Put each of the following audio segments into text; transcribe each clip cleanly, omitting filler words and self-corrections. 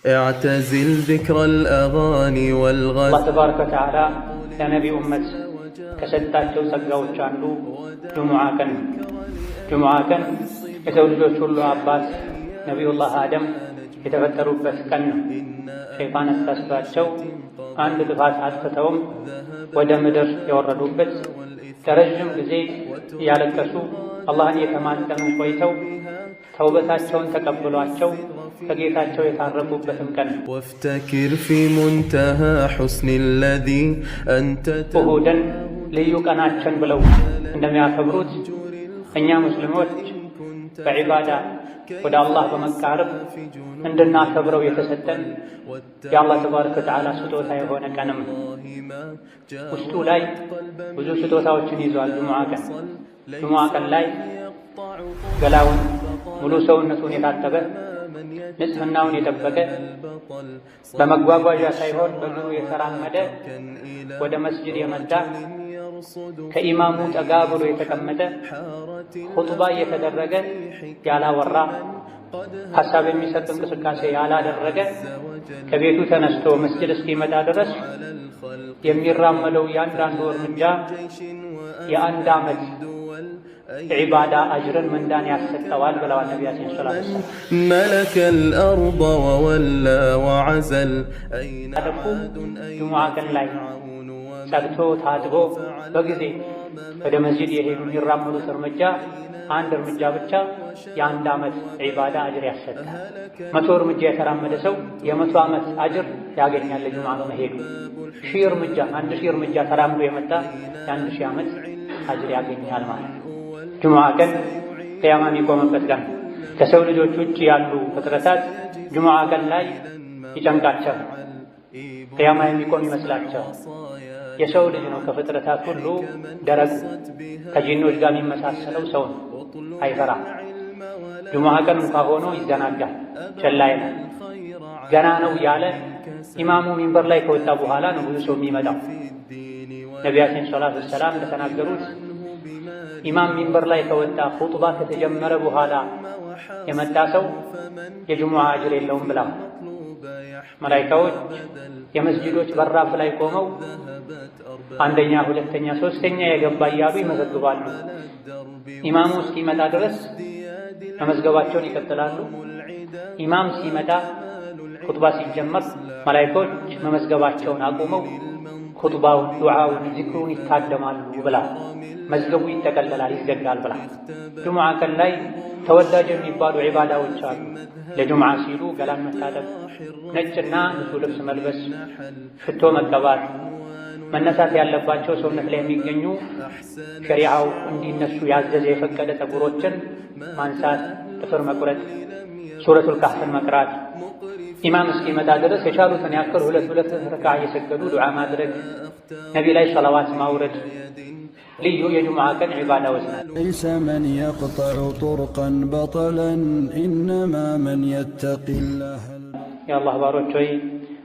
اعتزل ذكر الأغاني والغزل. الله تبارك وتعالى ለነቢዩ ኡመት ከሰጣቸው ጸጋዎች አንዱ ጁሙዓ ቀን የሰው ልጆች ሁሉ አባት ነቢዩላህ አደም የተፈጠሩበት ቀን ነው። ሸይጣን አሳስቷቸው አንድ ጥፋት አጥፍተውም ወደ ምድር የወረዱበት ለረጅም ጊዜ እያለቀሱ አላህን የተማጸኑ ቆይተው ተውበታቸውን ተቀብሏቸው ከጌታቸው የታረቁበትም ቀን ነው። وافتكر في منتهى حسن الذي أنت እሁድን ልዩ ቀናችን ብለው እንደሚያከብሩት እኛ ሙስሊሞች በዒባዳ ወደ አላህ በመቃረብ እንድናከብረው የተሰጠን የአላህ ተባረከ ወተዓላ ስጦታ የሆነ ቀንም ውስጡ ላይ ብዙ ስጦታዎችን ይዟል። ጁሙዓ ቀን ላይ ገላውን ሙሉ ሰውነቱን የታጠበ ንጽህናውን የጠበቀ በመጓጓዣ ሳይሆን በእግሩ የተራመደ ወደ መስጂድ የመጣ ከኢማሙ ጠጋ ብሎ የተቀመጠ ኹጥባ እየተደረገ ያላወራ ሐሳብ የሚሰጥ እንቅስቃሴ ያላደረገ ከቤቱ ተነስቶ መስጂድ እስኪመጣ ድረስ የሚራመደው ያንዳንዱ እርምጃ የአንድ ዓመት ዒባዳ አጅርን ምንዳን ያሰጠዋል ብለዋል ነቢያችን ሰለላሁ ዐለይሂ ወሰለም። ملك الأرض وولى وعزل. ጁሙዓ ቀን ላይ ጸድቶ ታጥቦ በጊዜ ወደ መስጂድ የሄዱ የሚራመዱት እርምጃ አንድ እርምጃ ብቻ የአንድ ዓመት ዒባዳ አጅር ያሰጣል። 100 እርምጃ የተራመደ ሰው የ100 ዓመት አጅር ያገኛል ጁሙዓ በመሄዱ። 1000 እርምጃ ተራምዶ የመጣ የ1000 ዓመት አጅር ያገኛል ማለት ነው። ጁሙዓ ቀን ቂያማ የሚቆምበት ቀን ከሰው ልጆች ውጭ ያሉ ፍጥረታት ጁሙዓ ቀን ላይ ይጨንቃቸው ቂያማ የሚቆም ይመስላቸው። የሰው ልጅ ነው ከፍጥረታት ሁሉ ደረቁ ከጂኖች ጋር የሚመሳሰለው ሰው ነው። አይፈራም። ጁሙዓ ቀን እንኳ ሆኖ ይዘናጋል፣ ቸላ ይላል። ገና ነው ያለ ኢማሙ ሚንበር ላይ ከወጣ በኋላ ነው ብዙ ሰው የሚመጣው። ነቢያችን ሰለላሁ ዐለይሂ ወሰለም እንደተናገሩት ኢማም ሚንበር ላይ ከወጣ ኹጥባ ከተጀመረ በኋላ የመጣ ሰው የጁሙዓ አጅር የለውም ብላ መላኢካዎች የመስጂዶች በራፍ ላይ ቆመው አንደኛ፣ ሁለተኛ፣ ሶስተኛ የገባ እያሉ ይመዘግባሉ። ኢማሙ እስኪመጣ ድረስ መመዝገባቸውን ይቀጥላሉ። ኢማም ሲመጣ ኹጥባ ሲጀመር መላኢካዎች መመዝገባቸውን አቁመው ኹጥባውን፣ ዱዓውን፣ ዚክሩን ይታደማሉ ብላ መዝገቡ ይጠቀለላል፣ ይዘጋል ብላ። ጁሙዓ ቀን ላይ ተወዳጅ የሚባሉ ዒባዳዎች አሉ። ለጁሙዓ ሲሉ ገላን መታጠብ፣ ነጭና ንጹህ ልብስ መልበስ፣ ሽቶ መቀባት፣ መነሳት ያለባቸው ሰውነት ላይ የሚገኙ ሸሪዓው እንዲነሱ ያዘዘ የፈቀደ ፀጉሮችን ማንሳት፣ ጥፍር መቁረጥ፣ ሱረቱል ካህፍን መቅራት፣ ኢማም እስኪመጣ ድረስ የቻሉትን ያክል ሁለት ረክዓ እየሰገዱ ዱዓ ማድረግ፣ ነቢ ላይ ሰላዋት ማውረድ ልዩ የጁሙዓ ቀን ዒባዳዎች ናቸው። ليس من يقطع طرقا بطلا إنما من يتقي الله። የአላህ ባሮች ሆይ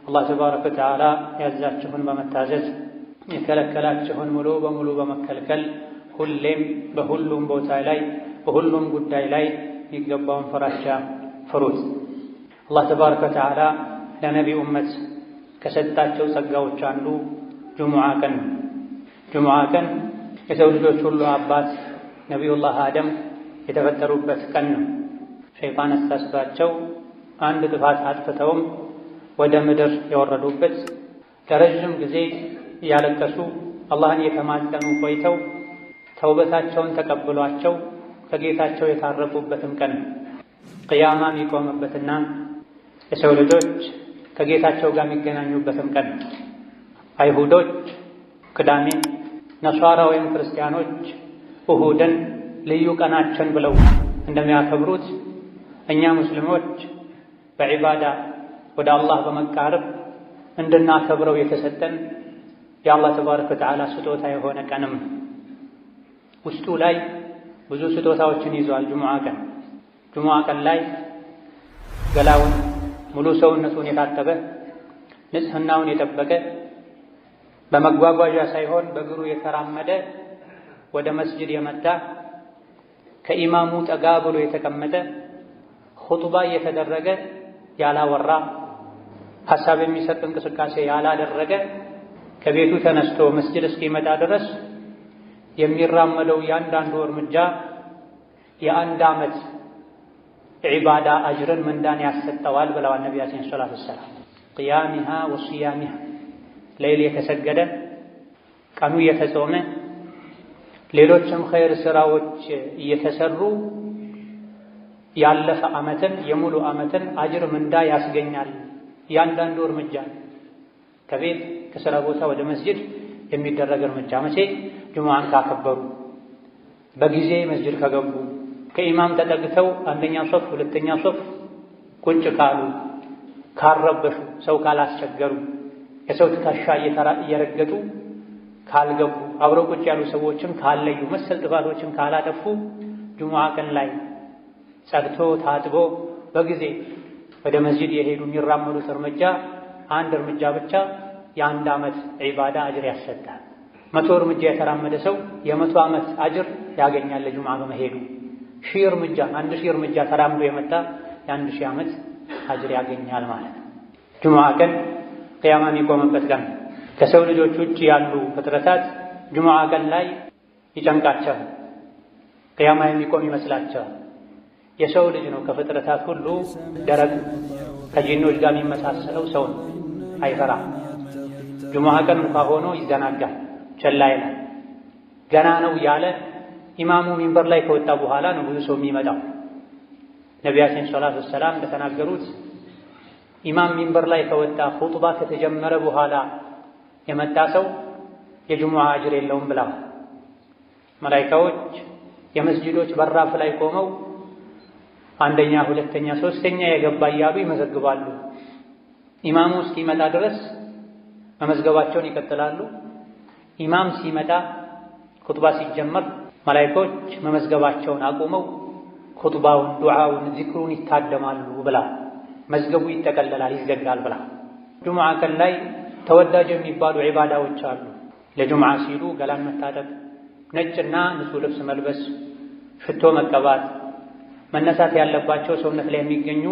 አላህ ተባረከ ወተዓላ ያዛችሁን በመታዘዝ የከለከላችሁን ሙሉ በሙሉ በመከልከል ሁሌም በሁሉም ቦታ ላይ በሁሉም ጉዳይ ላይ የሚገባውን ፍራቻ ፍሩት። አላህ ተባረከ ወተዓላ ለነቢዩ ኡመት ከሰጣቸው ጸጋዎች አንዱ ጁሙዓ ቀን የሰው ልጆች ሁሉ አባት ነቢዩላህ አደም የተፈጠሩበት ቀን ነው። ሸይጣን አሳስቷቸው አንድ ጥፋት አጥፍተውም ወደ ምድር የወረዱበት ለረጅም ጊዜ እያለቀሱ አላህን የተማጸኑ ቆይተው ተውበታቸውን ተቀብሏቸው ከጌታቸው የታረቁበትም ቀን ነው። ቅያማ የሚቆምበትና የሰው ልጆች ከጌታቸው ጋር የሚገናኙበትም ቀን ነው። አይሁዶች ቅዳሜ፣ ነሷራ ወይም ክርስቲያኖች እሁድን ልዩ ቀናችን ብለው እንደሚያከብሩት እኛ ሙስሊሞች በዒባዳ ወደ አላህ በመቃረብ እንድናከብረው የተሰጠን የአላህ ተባረከ ወተዓላ ስጦታ የሆነ ቀንም ውስጡ ላይ ብዙ ስጦታዎችን ይዟል። ጁሙዓ ቀን ላይ ገላውን ሙሉ ሰውነቱን የታጠበ ንጽህናውን የጠበቀ በመጓጓዣ ሳይሆን በእግሩ የተራመደ ወደ መስጂድ የመጣ ከኢማሙ ጠጋ ብሎ የተቀመጠ ኹጥባ እየተደረገ ያላወራ ሐሳብ የሚሰጥ እንቅስቃሴ ያላደረገ ከቤቱ ተነስቶ መስጂድ እስኪመጣ ድረስ የሚራመደው ያንዳንዱ እርምጃ የአንድ ዓመት ዒባዳ አጅርን ምንዳን ያሰጠዋል ብለዋል ነቢያችን ሰለላሁ ዐለይሂ ወሰለም። ቅያሚሃ ወሲያሚሃ ሌሊት የተሰገደ ቀኑ የተጾመ ሌሎችም ኸይር ስራዎች እየተሰሩ ያለፈ ዓመትን የሙሉ ዓመትን አጅር ምንዳ ያስገኛል። ያንዳንዱ እርምጃ ከቤት ከሥራ ቦታ ወደ መስጂድ የሚደረግ እርምጃ መቼ? ጁሙዓን ካከበሩ፣ በጊዜ መስጂድ ከገቡ፣ ከኢማም ተጠግተው አንደኛ ሶፍ ሁለተኛ ሶፍ ቁጭ ካሉ፣ ካልረበሹ፣ ሰው ካላስቸገሩ፣ የሰው ትከሻ እየረገጡ ካልገቡ፣ አብረው ቁጭ ያሉ ሰዎችን ካለዩ፣ መሰል ጥፋቶችን ካላጠፉ ጁሙዓ ቀን ላይ ጸድቶ ታጥቦ በጊዜ ወደ መስጂድ የሄዱ የሚራመዱት እርምጃ አንድ እርምጃ ብቻ የአንድ ዓመት ዒባዳ አጅር ያሰጣል። 100 እርምጃ የተራመደ ሰው የ100 ዓመት አጅር ያገኛል ለጁሙዓ በመሄዱ። 1000 እርምጃ 1000 እርምጃ ተራምዶ የመጣ የ1000 ዓመት አጅር ያገኛል ማለት ነው። ጁሙዓ ቀን ቅያማ የሚቆምበት ቀን ከሰው ልጆች ውጭ ያሉ ፍጥረታት ጁሙዓ ቀን ላይ ይጨንቃቸዋል፣ ቅያማ የሚቆም ይመስላቸዋል። የሰው ልጅ ነው ከፍጥረታት ሁሉ ደረቅ ከጂኖች ጋር የሚመሳሰለው ሰው ነው። አይፈራም። ጁሙዓ ቀን እንኳ ሆኖ ይዘናጋል፣ ቸላ ይላል። ገና ነው ያለ ኢማሙ ሚንበር ላይ ከወጣ በኋላ ነው ብዙ ሰው የሚመጣው። ነቢያችን ሰለላሁ ዐለይሂ ወሰለም እንደተናገሩት ኢማም ሚንበር ላይ ከወጣ ኹጥባ ከተጀመረ በኋላ የመጣ ሰው የጁሙዓ አጅር የለውም ብለዋል። መላኢካዎች የመስጂዶች በራፍ ላይ ቆመው አንደኛ፣ ሁለተኛ፣ ሶስተኛ የገባ እያሉ ይመዘግባሉ። ኢማሙ እስኪመጣ ድረስ መመዝገባቸውን ይቀጥላሉ። ኢማም ሲመጣ ኹጥባ ሲጀመር መላኢካዎች መመዝገባቸውን አቁመው ኹጥባውን፣ ዱዓውን፣ ዚክሩን ይታደማሉ ብላ መዝገቡ ይጠቀለላል፣ ይዘጋል ብላ። ጁሙዓ ቀን ላይ ተወዳጅ የሚባሉ ዒባዳዎች አሉ። ለጁሙዓ ሲሉ ገላን መታጠብ፣ ነጭና ንጹህ ልብስ መልበስ፣ ሽቶ መቀባት፣ መነሳት ያለባቸው ሰውነት ላይ የሚገኙ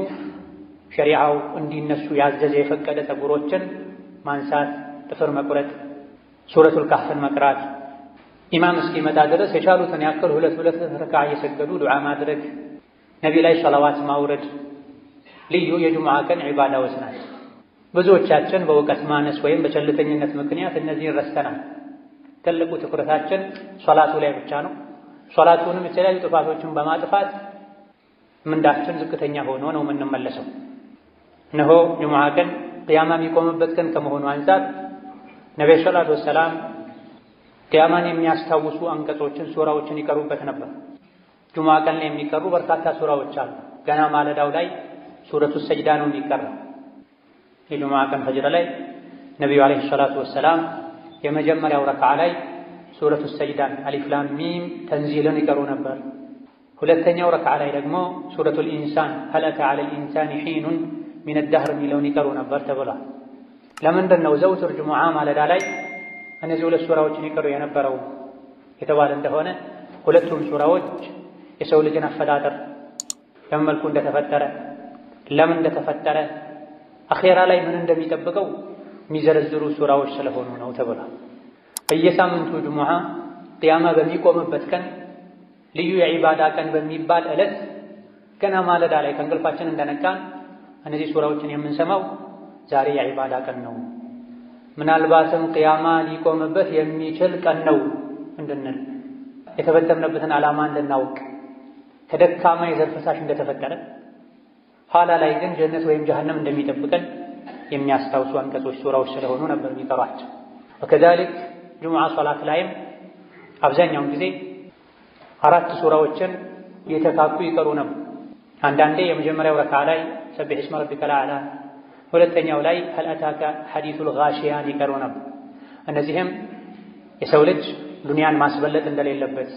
ሸሪዓው እንዲነሱ ያዘዘ የፈቀደ ፀጉሮችን ማንሳት፣ ጥፍር መቁረጥ፣ ሱረቱል ካህፍን መቅራት፣ ኢማም እስኪመጣ ድረስ የቻሉትን ያክል ሁለት ረክዓ እየሰገዱ ዱዓ ማድረግ፣ ነቢ ላይ ሰላዋት ማውረድ ልዩ የጁሙዓ ቀን ዒባዳዎች ናቸው። ብዙዎቻችን በእውቀት ማነስ ወይም በቸልተኝነት ምክንያት እነዚህን ረስተናል። ትልቁ ትኩረታችን ሶላቱ ላይ ብቻ ነው። ሶላቱንም የተለያዩ ጥፋቶችን በማጥፋት ምንዳችን ዝቅተኛ ሆኖ ነው የምንመለሰው። እነሆ ጁሙዓ ቀን ቅያማ የሚቆምበት ቀን ከመሆኑ አንፃር ነብዩ ሰለላሁ ዐለይሂ ወሰለም ቅያማን የሚያስታውሱ አንቀጾችን፣ ሱራዎችን ይቀሩበት ነበር። ጁሙዓ ቀን ላይ የሚቀሩ በርካታ ሱራዎች አሉ። ገና ማለዳው ላይ ሱረቱ ሰጅዳ ነው የሚቀራው። የጁሙዓ ቀን ፈጅር ላይ ነቢዩ ዐለይሂ ሰላቱ ወሰላም የመጀመሪያው ረክዓ ላይ ሱረቱ ሰጅዳን አሊፍ ላም ሚም ተንዚልን ይቀሩ ነበር። ሁለተኛው ረክዓ ላይ ደግሞ ሱረቱል ኢንሳን ሀል አታ ዐለል ኢንሳኒ ሒኑን ሚነ ደህር የሚለውን ይቀሩ ነበር ተብሏል። ለምንድን ነው ዘውትር ጁሙዓ ማለዳ ላይ እነዚህ ሁለት ሱራዎችን ይቀሩ የነበረው የተባለ እንደሆነ ሁለቱም ሱራዎች የሰው ልጅን አፈጣጠር በምን መልኩ እንደተፈጠረ፣ ለምን እንደተፈጠረ፣ አኼራ ላይ ምን እንደሚጠብቀው የሚዘረዝሩ ሱራዎች ስለሆኑ ነው ተብሏል። በየሳምንቱ ጁሙዓ ቅያማ በሚቆምበት ቀን ልዩ የዒባዳ ቀን በሚባል ዕለት ገና ማለዳ ላይ ከእንቅልፋችን እንደነቃን እነዚህ ሱራዎችን የምንሰማው ዛሬ የዒባዳ ቀን ነው፣ ምናልባትም ቅያማ ሊቆምበት የሚችል ቀን ነው እንድንል፣ የተፈጠርንበትን ዓላማ እንድናውቅ፣ ከደካማ የዘር ፈሳሽ እንደተፈጠረ ኋላ ላይ ግን ጀነት ወይም ጀሀነም እንደሚጠብቀን የሚያስታውሱ አንቀጾች ሱራዎች ስለሆኑ ነበር የሚቀሯቸው። ወከዛሊክ ጁሙዓ ሶላት ላይም አብዛኛውን ጊዜ 4 ሱራዎችን የተካኩ ይቀሩ ነበር። አንዳንዴ የመጀመሪያው ረክዓ ላይ ሰቢሕ እስመ ረቢከል አዕላ፣ ሁለተኛው ላይ ሀል አታከ ሐዲሱል ጋሺያን ይቀሩ ነበር። እነዚህም የሰው ልጅ ዱንያን ማስበለጥ እንደሌለበት፣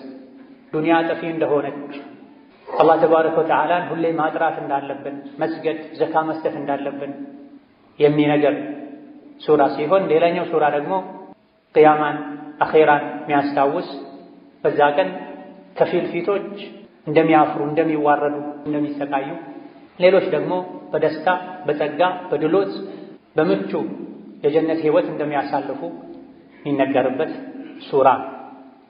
ዱንያ ጠፊ እንደሆነች፣ አላህ ተባረከ ወተዓላን ሁሌ ማጥራት እንዳለብን፣ መስገድ፣ ዘካ መስጠት እንዳለብን የሚነገር ሱራ ሲሆን ሌላኛው ሱራ ደግሞ ቅያማን አኼራን የሚያስታውስ በዛ ቀን ከፊል ፊቶች እንደሚያፍሩ፣ እንደሚዋረዱ፣ እንደሚሰቃዩ፣ ሌሎች ደግሞ በደስታ በጸጋ በድሎት በምቹ የጀነት ህይወት እንደሚያሳልፉ የሚነገርበት ሱራ።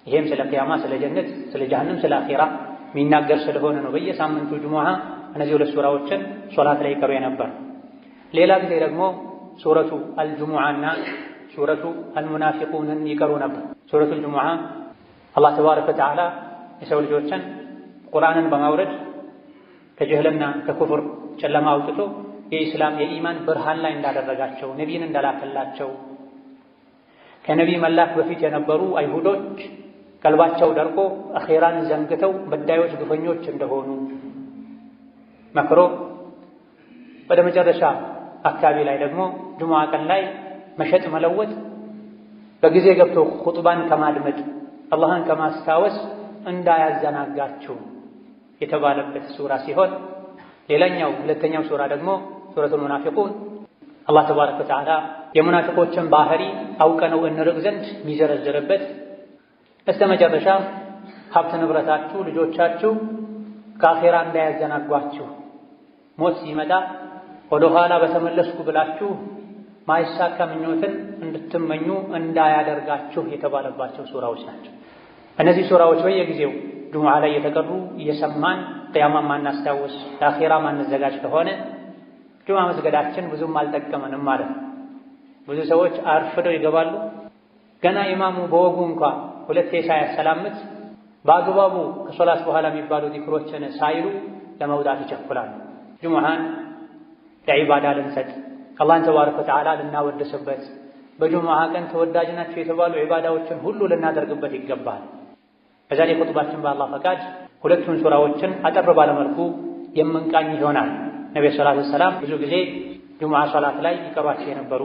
ይሄም ስለ ቂያማ፣ ስለ ጀነት፣ ስለ ጀሃነም፣ ስለ አኺራ የሚናገር ስለሆነ ነው በየሳምንቱ ጁሙዓ እነዚህ ሁለት ሱራዎችን ሶላት ላይ ይቀሩ የነበር። ሌላ ጊዜ ደግሞ ሱረቱ አልጁሙዓና ሱረቱ አልሙናፊቁንን ይቀሩ ነበር። ሱረቱ አልጁሙዓ አላህ ተባረከ ወተዓላ የሰው ልጆችን ቁርአንን በማውረድ ከጅህልና ከኩፍር ጨለማ አውጥቶ የኢስላም የኢማን ብርሃን ላይ እንዳደረጋቸው፣ ነቢይን እንዳላከላቸው፣ ከነቢይ መላክ በፊት የነበሩ አይሁዶች ቀልባቸው ደርቆ አኼራን ዘንግተው በዳዮች ግፈኞች እንደሆኑ መክሮ ወደ መጨረሻ አካባቢ ላይ ደግሞ ጁሙዓ ቀን ላይ መሸጥ መለወጥ በጊዜ ገብቶ ኹጥባን ከማድመጥ አላህን ከማስታወስ እንዳያዘናጋችሁ የተባለበት ሱራ ሲሆን ሌላኛው ሁለተኛው ሱራ ደግሞ ሱረቱል ሙናፊቁን አላህ ተባረከ ወተዓላ የሙናፊቆችን ባህሪ አውቀነው እንርቅ ዘንድ የሚዘረዝርበት እስከ መጨረሻ ሀብት ንብረታችሁ፣ ልጆቻችሁ ከአኼራ እንዳያዘናጓችሁ ሞት ሲመጣ ወደ ኋላ በተመለስኩ ብላችሁ ማይሳካ ምኞትን እንድትመኙ እንዳያደርጋችሁ የተባለባቸው ሱራዎች ናቸው። እነዚህ ሱራዎች በየጊዜው ጁሙዓ ላይ የተቀሩ እየሰማን ቅያማ ማናስታውስ ለአኼራ ማንዘጋጅ ከሆነ ጁሙዓ መስገዳችን ብዙም አልጠቀመንም ማለት ነው። ብዙ ሰዎች አርፍደው ይገባሉ። ገና ኢማሙ በወጉ እንኳ ሁለቴ ሳያሰላምት በአግባቡ ከሶላት በኋላ የሚባሉ ዚክሮችን ሳይሉ ለመውጣት ይቸኩላሉ። ጁሙዓን ለዒባዳ ልንሰጥ፣ አላህን ተባረከ ወተዓላ ልናወድስበት፣ በጁሙዓ ቀን ተወዳጅ ናቸው የተባሉ ዒባዳዎችን ሁሉ ልናደርግበት ይገባል። በዛሬ ኹጥባችን በአላህ ፈቃድ ሁለቱን ሱራዎችን አጠር ባለመልኩ የምንቃኝ ይሆናል። ነብዩ ሰለላሁ ዐለይሂ ወሰለም ብዙ ጊዜ ጁሙዓ ሶላት ላይ ይቀሯቸው የነበሩ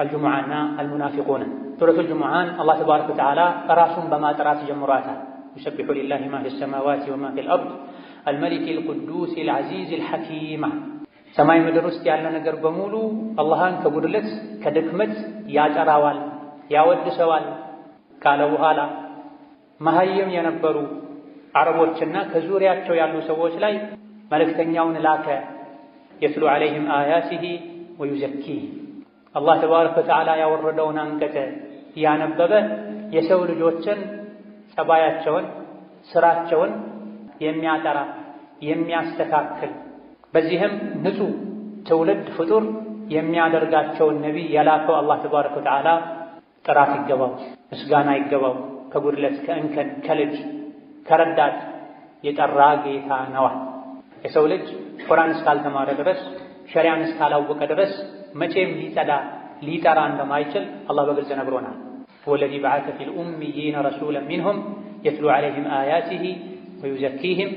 አልጁሙዓና አልሙናፊቁን። ሱረቱል ጁሙዓን አላህ ተባረከ ወተዓላ ራሱን በማጥራት ጀምሯታል። ዩሰቢሑ ሊላሂ ማ ፊ ሰማዋቲ ወማ ፊል አርድ አልመሊኪል ቁዱሲል ዐዚዚል ሐኪም። ሰማይ ምድር ውስጥ ያለ ነገር በሙሉ አላህን ከጉድለት ከድክመት ያጠራዋል፣ ያወድሰዋል ካለ በኋላ መሀይም የነበሩ አረቦችና ከዙሪያቸው ያሉ ሰዎች ላይ መልእክተኛውን ላከ። የትሉ ዐለይሂም አያቲሂ ወዩዘኪህ። አላህ ተባረከ ወተዓላ ያወረደውን አንቀጽ ያነበበ የሰው ልጆችን ጸባያቸውን፣ ስራቸውን የሚያጠራ የሚያስተካክል፣ በዚህም ንጹህ ትውልድ ፍጡር የሚያደርጋቸውን ነቢይ የላከው አላህ ተባረከ ወተዓላ ጥራት ይገባው፣ ምስጋና ይገባው። ከጉድለት ከእንከን ከልጅ ከረዳት የጠራ ጌታ ነዋ። የሰው ልጅ ቁርአን እስካልተማረ ድረስ ሸሪዓን እስካላወቀ ድረስ መቼም ሊጠራ እንደማይችል አላህ በግልጽ ነግሮናል። ወለዚ በዐሰ ፊል ኡሚይነ ረሱለን ሚንሁም የትሉ ዐለይሂም አያቲሂ ወዩዘኪሂም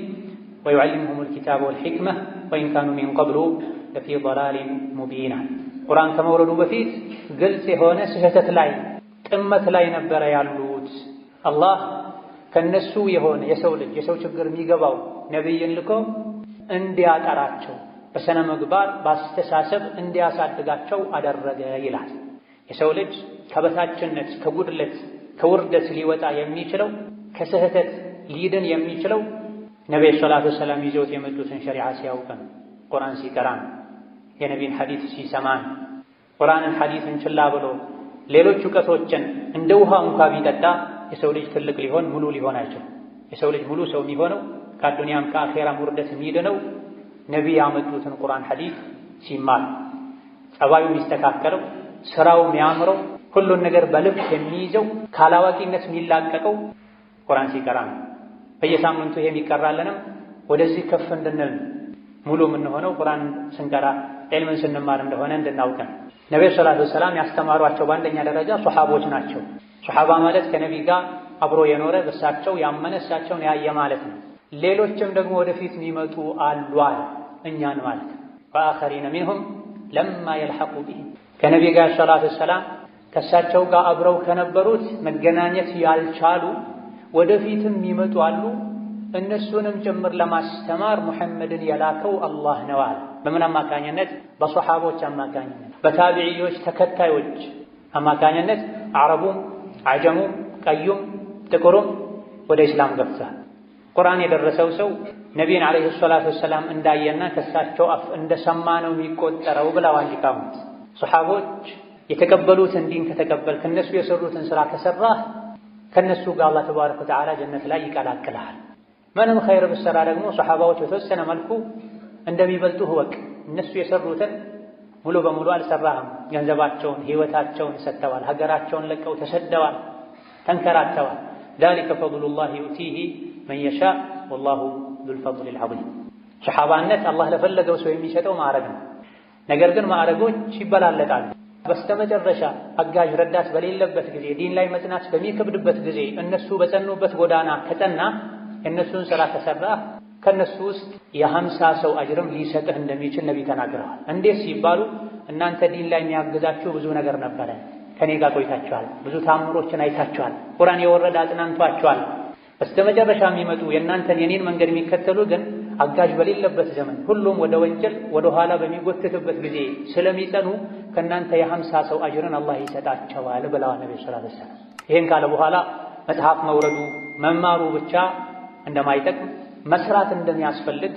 ወዩዐልሊሙሁሙል ኪታበ ወልሒክመ ወኢን ካኑ ሚን ቀብሉ ለፊ ضላሊን ሙቢን። ቁርአን ከመውረዱ በፊት ግልጽ የሆነ ስህተት ላይ ጥመት ላይ ነበረ ያሉት። አላህ ከነሱ የሆነ የሰው ልጅ የሰው ችግር የሚገባው ነቢይን ልኮ እንዲያጠራቸው በሰነ ምግባር በአስተሳሰብ እንዲያሳድጋቸው አደረገ ይላል። የሰው ልጅ ከበታችነት ከጉድለት ከውርደት ሊወጣ የሚችለው ከስህተት ሊድን የሚችለው ነቢዩ ሰለላሁ ዐለይሂ ወሰለም ይዘውት የመጡትን ሸሪዓ ሲያውቀን፣ ቁርአን ሲቀራን፣ የነቢይን ሐዲስ ሲሰማን። ቁርአንን ሐዲስን ችላ ብሎ ሌሎች እውቀቶችን እንደ ውሃ እንኳ ቢጠጣ የሰው ልጅ ትልቅ ሊሆን ሙሉ ሊሆን አይችልም። የሰው ልጅ ሙሉ ሰው የሚሆነው ከአዱንያም ከአኼራም ውርደት የሚድነው ነቢይ ያመጡትን ቁርአን ሐዲስ ሲማር፣ ጸባዩ የሚስተካከለው፣ ስራው የሚያምረው፣ ሁሉን ነገር በልብ የሚይዘው፣ ካላዋቂነት የሚላቀቀው ቁርአን ሲቀራ ነው። በየሳምንቱ ይሄ የሚቀራለንም ወደዚህ ከፍ እንድንል ሙሉ የምንሆነው ቁርአን ስንቀራ ዒልምን ስንማር እንደሆነ እንድናውቀን። ነብዩ ሰለላሁ ዐለይሂ ወሰለም ያስተማሯቸው በአንደኛ ደረጃ ሱሐቦች ናቸው። ሱሐባ ማለት ከነቢይ ጋር አብሮ የኖረ በሳቸው ያመነ እሳቸውን ያየ ማለት ነው። ሌሎችም ደግሞ ወደፊት የሚመጡ አሉ አለ እኛን ማለት ነው። ወአኸሪነ ሚንሁም ለማ የልሐቁ ቢሂም ከነቢይ ጋር ሰለላሁ ዐለይሂ ወሰለም ከእሳቸው ጋር አብረው ከነበሩት መገናኘት ያልቻሉ ወደፊትም የሚመጡ አሉ። እነሱንም ጭምር ለማስተማር ሙሐመድን የላከው አላህ ነው አለ። በምን አማካኝነት? በሱሐቦች አማካኝነት፣ በታቢዒዎች ተከታዮች አማካኝነት አረቡም አጀሙም ቀዩም ጥቁሩም ወደ ኢስላም ገብቷል። ቁርአን የደረሰው ሰው ነቢይን ዓለይሂ ሰላቱ ወሰላም እንዳየና ከሳቸው አፍ እንደሰማ ነው የሚቆጠረው ብለዋል ሊቃውንት። ሶሐቦች የተቀበሉትን ዲን ከተቀበልክ እነሱ የሰሩትን ስራ ከሰራህ ከነሱ ጋር አላህ ተባረከ ወተዓላ ጀነት ላይ ይቀላቅልሃል። ምንም ኸይር ብትሰራ ደግሞ ሶሐባዎች በተወሰነ መልኩ እንደሚበልጡህ እወቅ። እነሱ የሰሩትን ሙሉ በሙሉ አልሰራህም። ገንዘባቸውን፣ ህይወታቸውን ሰጥተዋል። ሀገራቸውን ለቀው ተሰደዋል፣ ተንከራተዋል። ዛሊከ ፈድሉላሂ ዩእቲሂ መን የሻእ ወላሁ ዙል ፈድሊል ዐዚም። ሶሐባነት አላህ ለፈለገው ሰው የሚሰጠው ማዕረግ ነው። ነገር ግን ማዕረጎች ይበላለጣሉ። በስተመጨረሻ አጋዥ ረዳት በሌለበት ጊዜ፣ ዲን ላይ መጽናት በሚከብድበት ጊዜ እነሱ በጸኑበት ጎዳና ከጸና የእነሱን ሥራ ከሠራህ ከእነሱ ውስጥ የ50 ሰው አጅርም ሊሰጥህ እንደሚችል ነቢ ተናግረዋል። እንዴት ሲባሉ እናንተ ዲን ላይ የሚያግዛችሁ ብዙ ነገር ነበረ፣ ከኔ ጋር ቆይታችኋል፣ ብዙ ታምሮችን አይታችኋል፣ ቁርአን የወረደ አጽናንቷችኋል። በስተመጨረሻ የሚመጡ የእናንተን የኔን መንገድ የሚከተሉ ግን አጋዥ በሌለበት ዘመን ሁሉም ወደ ወንጀል ወደ ኋላ በሚጎትትበት ጊዜ ስለሚጸኑ ከእናንተ የ50 ሰው አጅርን አላህ ይሰጣቸዋል ብለዋል ነቢ ሰለላሁ ዐለይሂ ወሰለም። ይህን ካለ በኋላ መጽሐፍ መውረዱ መማሩ ብቻ እንደማይጠቅም መስራት እንደሚያስፈልግ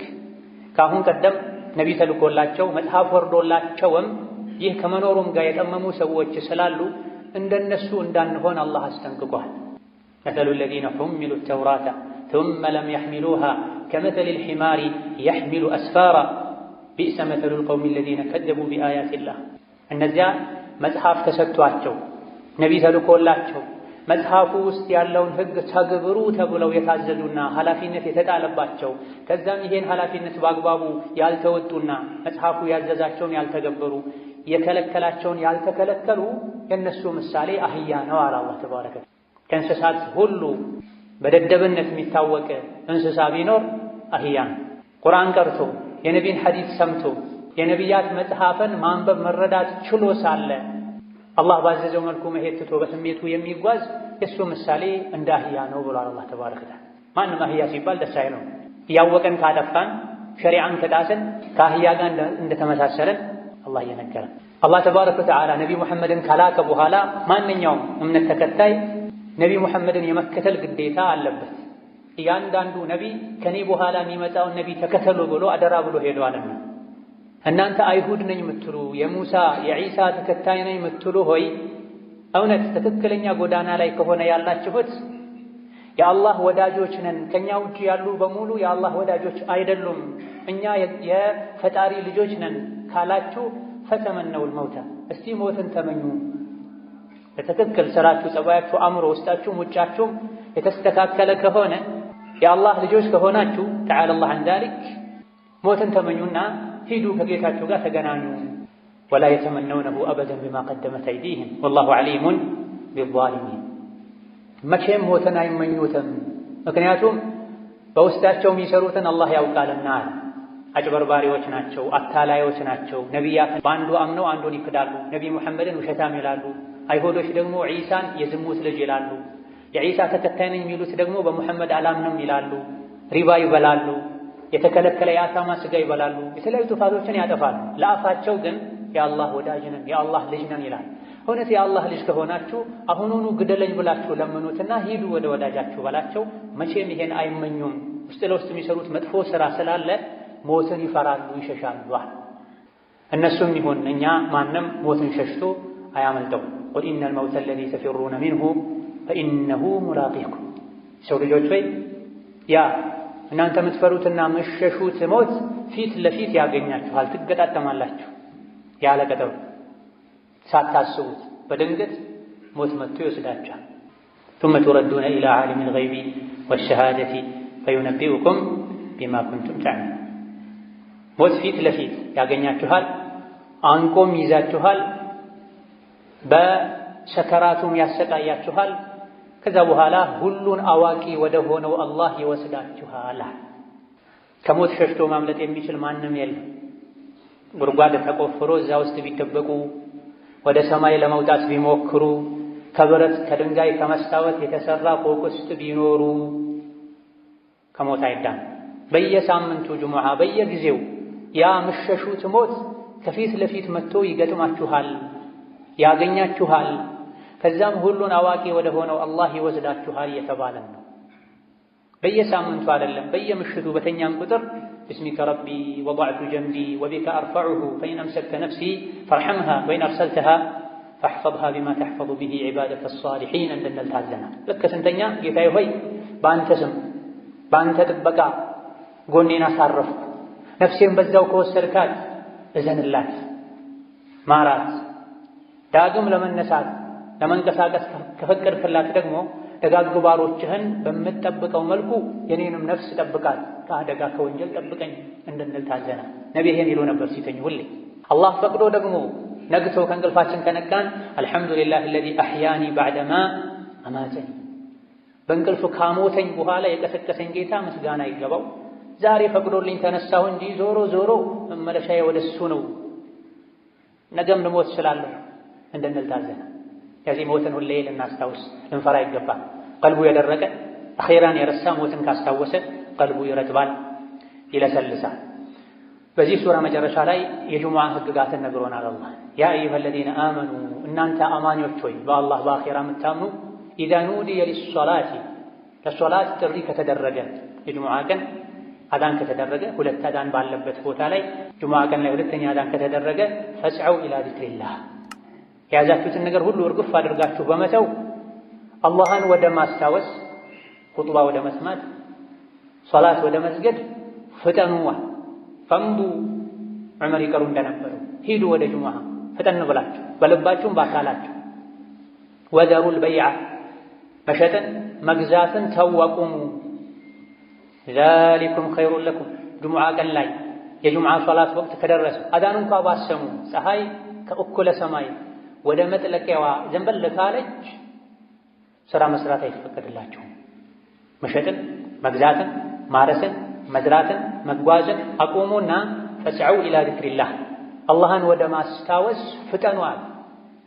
ከአሁን ቀደም ነቢ ተልኮላቸው መጽሐፍ ወርዶላቸውም ይህ ከመኖሩም ጋር የጠመሙ ሰዎች ስላሉ እንደነሱ እንዳንሆን አላህ አስጠንቅቋል። መሰሉ ለዚነ ሑሚሉ ተውራተ ثم لم يحملوها كمثل الحمار يحمل أسفارا بئس مثل القوم الذين كذبوا بآيات الله። እነዚያ መጽሐፍ ተሰጥቷቸው ነቢ ተልኮላቸው መጽሐፉ ውስጥ ያለውን ሕግ ተግብሩ ተብለው የታዘዙና ኃላፊነት የተጣለባቸው ከዛም ይሄን ኃላፊነት በአግባቡ ያልተወጡና መጽሐፉ ያዘዛቸውን ያልተገበሩ የከለከላቸውን ያልተከለከሉ የነሱ ምሳሌ አህያ ነው አለ አላህ ተባረከ። ከእንስሳት ሁሉ በደደብነት የሚታወቅ እንስሳ ቢኖር አህያ ነው። ቁርአን ቀርቶ የነቢን ሐዲስ ሰምቶ የነቢያት መጽሐፍን ማንበብ መረዳት ችሎ ሳለ አላህ ባዘዘው መልኩ መሄድ ትቶ በስሜቱ የሚጓዝ የሱ ምሳሌ እንደ አህያ ነው ብሏል አላህ ተባረከ ወተዓላ። ማንም አህያ ሲባል ደስ አይለው። እያወቀን ካጠፋን ሸሪዓን ከጣስን ከአህያ ጋር እንደተመሳሰለን አላህ እየነገረን። አላህ ተባረከ ወተዓላ ነቢ ሙሐመድን ከላከ በኋላ ማንኛውም እምነት ተከታይ ነቢ ሙሐመድን የመከተል ግዴታ አለበት። እያንዳንዱ ነቢ ከኔ በኋላ የሚመጣውን ነቢ ተከተሉ ብሎ አደራ ብሎ ሄዷልና እናንተ አይሁድ ነኝ የምትሉ የሙሳ የዒሳ ተከታይ ነኝ የምትሉ ሆይ እውነት ትክክለኛ ጎዳና ላይ ከሆነ ያላችሁት የአላህ ወዳጆች ነን፣ ከኛ ውጭ ያሉ በሙሉ የአላህ ወዳጆች አይደሉም፣ እኛ የፈጣሪ ልጆች ነን ካላችሁ ፈተመነውል መውታ፣ እስቲ ሞትን ተመኙ። በትክክል ስራችሁ፣ ጸባያችሁ፣ አእምሮ፣ ውስጣችሁም ውጫችሁም የተስተካከለ ከሆነ የአላህ ልጆች ከሆናችሁ ተዓላ አላህ ዐን ዛሊክ ሞትን ተመኙና ሂዱ ከጌታችሁ ጋር ተገናኙ። ወላ የተመነውነሁ አበደን ቢማ ቀደመት አይዲህም ወላሁ ዐሊሙን ቢዛሊሚን። መቼም ሞትን አይመኙትም፣ ምክንያቱም በውስጣቸው የሚሰሩትን አላህ ያውቃልና። አጭበርባሪዎች ናቸው፣ አታላዮች ናቸው። ነቢያትን በአንዱ አምነው አንዱን ይክዳሉ። ነቢ ሙሐመድን ውሸታም ይላሉ። አይሁዶች ደግሞ ዒሳን የዝሙት ልጅ ይላሉ። የዒሳ ተከታይ ነኝ የሚሉት ደግሞ በሙሐመድ አላምንም ይላሉ። ሪባ ይበላሉ። የተከለከለ የአሳማ ስጋ ይበላሉ። የተለያዩ ጥፋቶችን ያጠፋሉ። ለአፋቸው ግን የአላህ ወዳጅ ነን የአላህ ልጅ ነን ይላል። እውነት የአላህ ልጅ ከሆናችሁ አሁኑኑ ግደለኝ ብላችሁ ለምኑትና ሂዱ ወደ ወዳጃችሁ በላቸው። መቼም ይሄን አይመኙም። ውስጥ ለውስጥ የሚሰሩት መጥፎ ስራ ስላለ ሞትን ይፈራሉ፣ ይሸሻሉ። እነሱም ይሁን እኛ ማንም ሞትን ሸሽቶ አያመልጠው። ቁል ኢነል መውተ አለዚ ተፊሩነ ሚንሁ ፈኢነሁ ሙላቂኩም። ሰው ልጆች ወይ ያ እናንተ የምትፈሩትና የምትሸሹት ሞት ፊት ለፊት ያገኛችኋል፣ ትገጣጠማላችሁ። ያለ ቀጠሮ ሳታስቡት በድንገት ሞት መጥቶ ይወስዳችኋል። ثم تردون إلى عالم الغيب والشهادة فينبئكم بما كنتم تعملون። ሞት ፊት ለፊት ያገኛችኋል፣ አንቆም ይዛችኋል፣ በሰከራቱም ያሰቃያችኋል። ከዛ በኋላ ሁሉን አዋቂ ወደ ሆነው አላህ ይወስዳችኋል። ከሞት ሸሽቶ ማምለጥ የሚችል ማንም የለም። ጉድጓድ ተቆፍሮ እዛ ውስጥ ቢደበቁ፣ ወደ ሰማይ ለመውጣት ቢሞክሩ፣ ከብረት ከድንጋይ ከመስታወት የተሰራ ፎቅ ውስጥ ቢኖሩ ከሞት አይዳን። በየሳምንቱ ጁሙዓ በየጊዜው ያ ምሸሹት ሞት ከፊት ለፊት መጥቶ ይገጥማችኋል፣ ያገኛችኋል። ከዛም ሁሉን አዋቂ ወደ ሆነው አላህ ይወስዳችኋል የተባለን ነው። በየሳምንቱ አይደለም፣ በየምሽቱ በተኛም ቁጥር باسمك ربي وضعت جنبي وبك أرفعه فإن أمسكت نفسي فارحمها وإن أرسلتها فاحفظها بما تحفظ به عبادك الصالحين عندنا التعزنا لك سنتنيا ጌታዬ ሆይ በአንተ ስም በአንተ ጥበቃ ጎኔን አሳረፍኩ ነፍሴን በዛው ከወሰድካት እዘንላት ማራት ዳግም ለመነሳት ለመንቀሳቀስ ከፈቀድክላት ደግሞ ደጋግ ባሮችህን በምትጠብቀው መልኩ የኔንም ነፍስ ጠብቃት ከአደጋ ከወንጀል ጠብቀኝ እንድንል ታዘና ነብይ ይሄን ይሉ ነበር ሲተኙ ሁሌ አላህ ፈቅዶ ደግሞ ነግቶ ከእንቅልፋችን ከነቃን አልሐምዱሊላህ الذي احياني بعدما اماتني በእንቅልፍ ካሞተኝ በኋላ የቀሰቀሰኝ ጌታ ምስጋና ይገባው ዛሬ ፈቅዶልኝ ተነሳሁ እንጂ ዞሮ ዞሮ መመለሻዬ ወደሱ ነው ነገም ልሞት እችላለሁ እንድንል ታዘና የዚህ ሞትን ሁሌ ልናስታውስ ልንፈራ ይገባል ቀልቡ የደረቀ አኺራን የረሳ ሞትን ካስታወሰ ቀልቡ ይረጥባል ይለሰልሳል በዚህ ሱራ መጨረሻ ላይ የጁሙዓ ህግጋትን ነግሮናል አላህ ያ አዩሀ الذين آمنوا እናንተ አማኞች ሆይ በአላህ በአኺራ የምታምኑ إذا نودي للصلاة ለሶላት ጥሪ ከተደረገ የጁሙዓ ቀን አዳን ከተደረገ ሁለት አዳን ባለበት ቦታ ላይ ጁሙዓ ቀን ላይ ሁለተኛ አዳን ከተደረገ ፈስዐው ኢላ ዚክሪላህ የያዛችሁትን ነገር ሁሉ እርግፍ አድርጋችሁ በመተው አላህን ወደ ማስታወስ ኹጥባ ወደ መስማት ሶላት ወደ መስገድ ፍጠኑዋ ፈምዱ ዑመር ይቀሩ እንደነበሩ ሂዱ ወደ ጁሙዓ ፍጠን ብላችሁ በልባችሁም በአካላችሁ ወደሩል በይዓ መሸጥን መግዛትን ተወቁሙ ዛሊኩም ኸይሩን ለኩም ጁሙዓ ቀን ላይ የጁሙዓ ሶላት ወቅት ከደረሰ አዳን እንኳን ባሰሙ ፀሐይ ከእኩለ ሰማይ ወደ መጥለቂያዋ ዘንበል ካለች ስራ መስራት አይፈቀድላችሁም መሸጥን መግዛትን ማረስን መዝራትን መጓዝን አቁሙና ፈስዐው ኢላ ዚክሪላህ አላህን ወደ ማስታወስ ፍጠኗል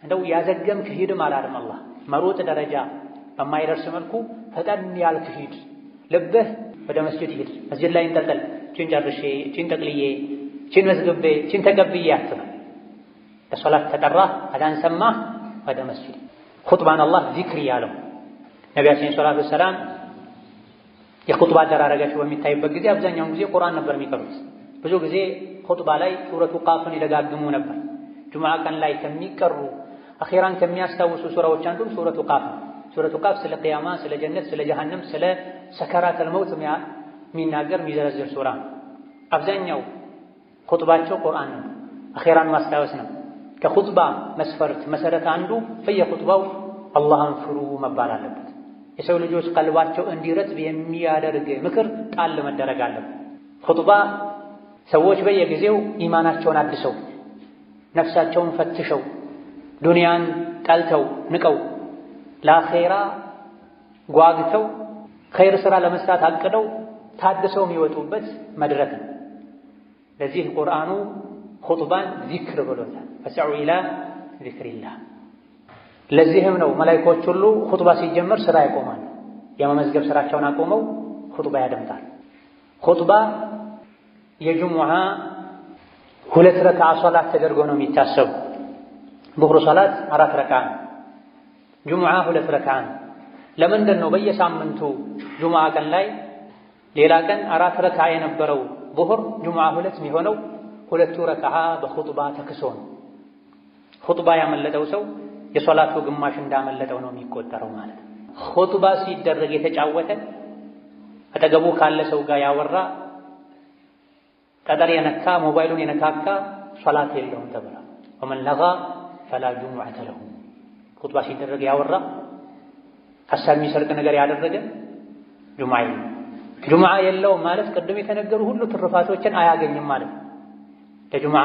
እንደው ያዘገምክ ሂድም አላለም አላህ መሮጥ ደረጃ በማይደርስ መልኩ ፈጠን ያልክ ሂድ ልብህ ወደ መስጂድ ሂድ መስጂድ ላይ እንጠልጠል ቺን ጨርሼ ቺን ጠቅልዬ ቺን መስግቤ ቺን ተቀብዬ አትበል ለሶላት ተጠራ አዳን ሰማ ወደ መስጂድ ኹጥባን አላህ ዚክር ያለው ነቢያችን ሰለላሁ ዐለይሂ ወሰለም የኹጥባ አደራረጋቸው በሚታይበት ጊዜ አብዛኛውን ጊዜ ቁርአን ነበር የሚቀሩት ብዙ ጊዜ ኹጥባ ላይ ሱረቱ ቃፍን ይደጋግሙ ነበር ጁሙዓ ቀን ላይ ከሚቀሩ አኺራን ከሚያስታውሱ ሱራዎች አንዱም ሱረቱ ቃፍ ሱረቱ ቃፍ ስለ ቂያማ ስለ ጀነት ስለ ጀሃነም ስለ ሰከራተል መውት የሚናገር የሚዘረዝር ሱራ አብዛኛው ኹጥባቸው ቁርአን ነው አኺራን ማስታወስ ነው ከኹጥባ መስፈርት መሰረት አንዱ በየኹጥባው አላህን ፍሩ መባል አለበት የሰው ልጆች ቀልባቸው እንዲረጥብ የሚያደርግ ምክር ጣል መደረግ አለበት ኹጥባ ሰዎች በየጊዜው ኢማናቸውን አድሰው ነፍሳቸውን ፈትሸው ዱንያን ጠልተው ንቀው ለአኺራ ጓግተው ኸይር ስራ ለመስራት አቅደው ታድሰው የሚወጡበት መድረክ ነው ለዚህ ቁርአኑ ኹጥባን ዚክር ብሎታል ፈስዐው ኢላ ዚክሪላህ ለዚህም ነው መላእክቶች ሁሉ ኹጥባ ሲጀመር ስራ ያቆማሉ የመመዝገብ ስራቸውን አቆመው ኹጥባ ያደምጣል ኹጥባ የጁሙዓ ሁለት ረክዓ ሶላት ተደርጎ ነው የሚታሰቡ ዙህር ሶላት 4 ረክዓ ጁሙዓ 2 ረክዓ ለምንድን ነው በየሳምንቱ ጁሙዓ ቀን ላይ ሌላ ቀን 4 ረክዓ የነበረው ዙህር ጁሙዓ 2 የሚሆነው ሁለቱ ረክዓ በኹጥባ ተክሶ ነው ኹጥባ ያመለጠው ሰው የሶላቱ ግማሽ እንዳመለጠው ነው የሚቆጠረው ማለት ኹጥባ ሲደረግ የተጫወተ አጠገቡ ካለ ሰው ጋር ያወራ ጠጠር የነካ ሞባይሉን የነካካ ሶላት የለውም ተብሏል ወመን ለጋ ፈላ ጁሙዐተ ለሁ ኹጥባ ሲደረግ ያወራ ሐሳብ የሚሰርቅ ነገር ያደረገ ጁሙዓ የለውም ማለት ቅድም የተነገሩ ሁሉ ትርፋቶችን አያገኝም ማለት ለጁሙዓ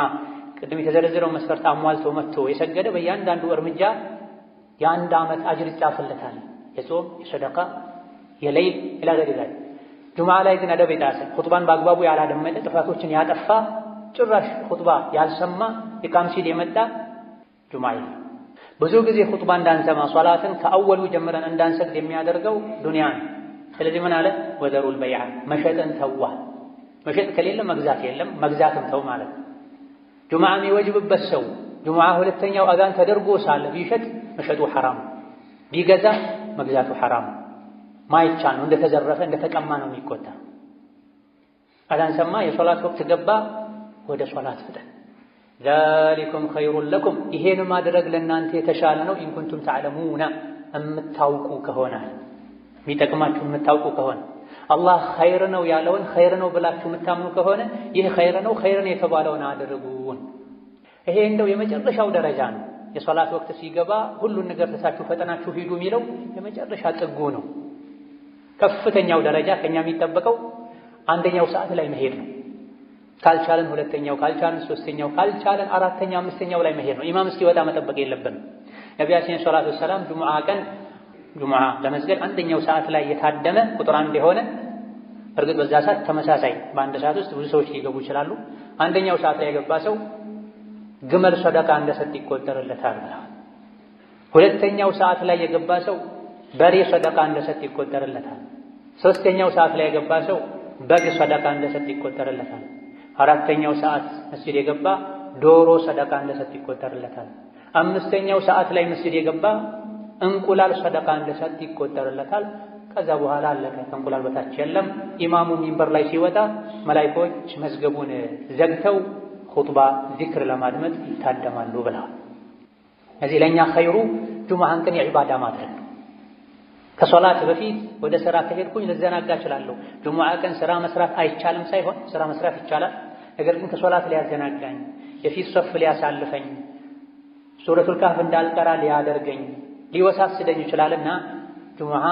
ቅድም የተዘረዘረው መስፈርት አሟልቶ መጥቶ የሰገደ በእያንዳንዱ እርምጃ የአንድ ዓመት አጅር ይጻፍለታል የጾም የሰደቃ የሌይል ኢላ ዘሊላ ጁሙዓ ላይ ግን አደብ የጣሰ ኹጥባን በአግባቡ ያላደመጠ ጥፋቶችን ያጠፋ ጭራሽ ኹጥባ ያልሰማ ኢቃም ሲል የመጣ ጁሙዓ ብዙ ጊዜ ኹጥባ እንዳንሰማ ሶላትን ከአወሉ ጀምረን እንዳንሰግድ የሚያደርገው ዱንያ ነው ስለዚህ ምን አለ ወዘሩል በይዓ መሸጥን ተዋ መሸጥ ከሌለ መግዛት የለም መግዛትም ተው ማለት ጁሙዓ የሚወጅብበት ሰው ጁሙዓ ሁለተኛው አዛን ተደርጎ ሳለ ቢሸጥ መሸጡ ሐራም ቢገዛ መግዛቱ ሐራም ማይቻል ነው እንደተዘረፈ እንደተቀማ ነው የሚቆጠር አዛን ሰማ የሶላት ወቅት ገባ ወደ ሶላት ፍጠን። ዛሊኩም ኸይሩን ለኩም ይሄን ማድረግ ለእናንተ የተሻለ ነው። ኢን ኩንቱም ተዕለሙና እምታውቁ ከሆነ የሚጠቅማችሁ የምታውቁ ከሆነ አላህ ኸይር ነው ያለውን ኸይር ነው ብላችሁ የምታምኑ ከሆነ ይህ ኸይር ነው የተባለውን አድርጉን። ይሄ እንደው የመጨረሻው ደረጃ ነው። የሶላት ወቅት ሲገባ ሁሉን ነገር ተሳችሁ ፈጠናችሁ ሂዱ የሚለው የመጨረሻ ጥጉ ነው። ከፍተኛው ደረጃ ከኛ የሚጠበቀው አንደኛው ሰዓት ላይ መሄድ ነው። ካልቻለን ሁለተኛው፣ ካልቻለን ሶስተኛው፣ ካልቻለን አራተኛ አምስተኛው ላይ መሄድ ነው። ኢማም እስኪወጣ መጠበቅ የለብንም። ነቢያችን ሰለላሁ ዐለይሂ ወሰለም ጁሙዓ ለመስገድ አንደኛው ሰዓት ላይ የታደመ ቁጥር አንድ የሆነ እርግጥ በዛ ሰዓት ተመሳሳይ በአንድ ሰዓት ውስጥ ብዙ ሰዎች ሊገቡ ይችላሉ። አንደኛው ሰዓት ላይ የገባ ሰው ግመል ሰደቃ እንደሰጥ ይቆጠርለታል ብለዋል። ሁለተኛው ሰዓት ላይ የገባ ሰው በሬ ሰደቃ እንደሰጥ ይቆጠርለታል። ሶስተኛው ሰዓት ላይ የገባ ሰው በግ ሰደቃ እንደሰጥ ይቆጠርለታል። አራተኛው ሰዓት መስጂድ የገባ ዶሮ ሰደቃ እንደሰጥ ይቆጠርለታል። አምስተኛው ሰዓት ላይ መስጂድ የገባ እንቁላል ሰደቃ እንደሰጥ ይቆጠርለታል። ከዛ በኋላ አለቀ። ከእንቁላል በታች የለም። ኢማሙ ሚንበር ላይ ሲወጣ መላኢኮች መዝገቡን ዘግተው ኹጥባ ዚክር ለማድመጥ ይታደማሉ ብለዋል። እዚህ ለእኛ ኸይሩ ጁሙዓን ቀን የዒባዳ ማድረግ ነው። ከሶላት በፊት ወደ ስራ ከሄድኩኝ ልዘናጋ እችላለሁ። ጁሙዓ ቀን ስራ መስራት አይቻልም ሳይሆን ስራ መስራት ይቻላል። ነገር ግን ከሶላት ሊያዘናጋኝ፣ የፊት ሶፍ ሊያሳልፈኝ፣ ሱረቱል ካህፍ እንዳልቀራ ሊያደርገኝ፣ ሊወሳስደኝ ይችላልና ጁሙዓ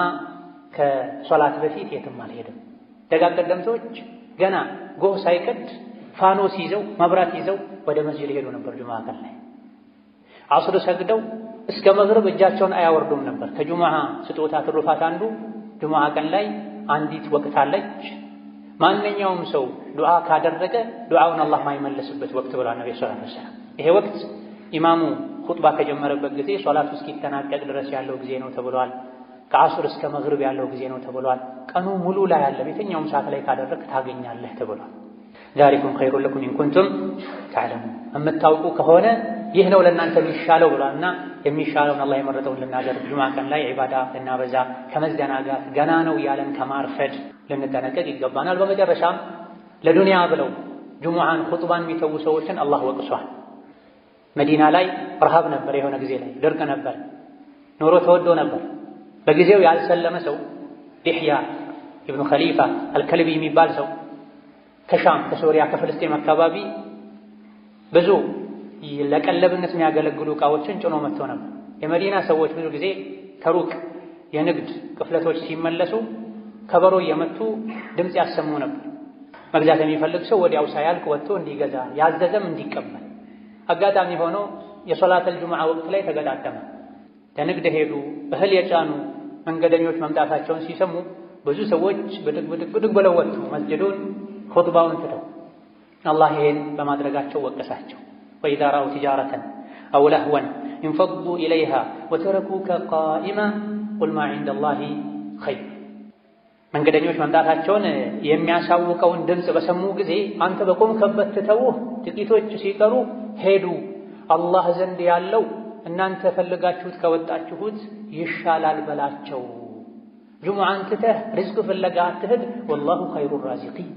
ከሶላት በፊት የትም አልሄድም። ደጋግ ቀደምቶች ገና ጎህ ሳይቀድ ፋኖስ ይዘው መብራት ይዘው ወደ መስጂድ ሄዱ ነበር። ጁሙዓ ቀን ላይ ዐስር ሰግደው እስከ መግሪብ እጃቸውን አያወርዱም ነበር። ከጁሙዓ ስጦታ ትሩፋት አንዱ ጁሙዓ ቀን ላይ አንዲት ወቅት አለች። ማንኛውም ሰው ዱዓ ካደረገ ዱዓውን አላህ ማይመለስበት ወቅት ብሏል ነብዩ ሰለላሁ ዐለይሂ ወሰለም። ይሄ ወቅት ኢማሙ ኹጥባ ከጀመረበት ጊዜ ሶላቱ እስኪጠናቀቅ ድረስ ያለው ጊዜ ነው ተብሏል። ከዐስር እስከ መግሪብ ያለው ጊዜ ነው ተብሏል። ቀኑ ሙሉ ላይ ያለ የትኛውም ሰዓት ላይ ካደረግ ታገኛለህ ተብሏል። ዛሊኩም ኸይሩን ለኩም ኢን ኩንቱም ተዕለሙን የምታውቁ ከሆነ ይህ ነው ለእናንተ የሚሻለው ብሏልና የሚሻለውን አላህ የመረጠውን ልናደርግ ጁሙዓ ቀን ላይ ዒባዳ ልናበዛ ከመዘናጋት ገና ነው ያለን ከማርፈድ ልንጠነቀቅ ይገባናል። በመጨረሻም ለዱንያ ብለው ጁሙዓን ኹጥባን የሚተዉ ሰዎችን አላህ ወቅሷል። መዲና ላይ ረሃብ ነበር፣ የሆነ ጊዜ ላይ ድርቅ ነበር፣ ኑሮ ተወዶ ነበር። በጊዜው ያልሰለመ ሰው ዲሕያ ኢብኑ ኸሊፋ አልከልቢ የሚባል ሰው ከሻም ከሶሪያ ከፍልስጤም አካባቢ ብዙ ለቀለብነት የሚያገለግሉ ዕቃዎችን ጭኖ መጥቶ ነበር። የመዲና ሰዎች ብዙ ጊዜ ከሩቅ የንግድ ቅፍለቶች ሲመለሱ ከበሮ እየመቱ ድምፅ ያሰሙ ነበር። መግዛት የሚፈልግ ሰው ወዲያው ሳያልቅ ወጥቶ እንዲገዛ ያዘዘም እንዲቀበል። አጋጣሚ ሆኖ የሶላተል ጁሙዓ ወቅት ላይ ተገጣጠመ። ለንግድ ሄዱ። እህል የጫኑ መንገደኞች መምጣታቸውን ሲሰሙ ብዙ ሰዎች ብድግ ብለው ወጡ መስጅዱን ኹጥባውን ትተው። አላህ ይሄን በማድረጋቸው ወቀሳቸው። ወኢዛ ረአው ቲጃረተን አው ለህወን እንፈዱ ኢለይሃ ወተረኩከ ቃኢማ ቁል ማ ዒንደላሂ ኸይር። መንገደኞች መምጣታቸውን የሚያሳውቀውን ድምፅ በሰሙ ጊዜ አንተ በቆምከበት ትተውህ ጥቂቶች ሲቀሩ ሄዱ። አላህ ዘንድ ያለው እናንተ ፈልጋችሁት ከወጣችሁት ይሻላል በላቸው። ጁሙዓን ትተህ ሪዝቅ ፍለጋ አትሂድ። ወላሁ ኸይሩ ራዚቂን።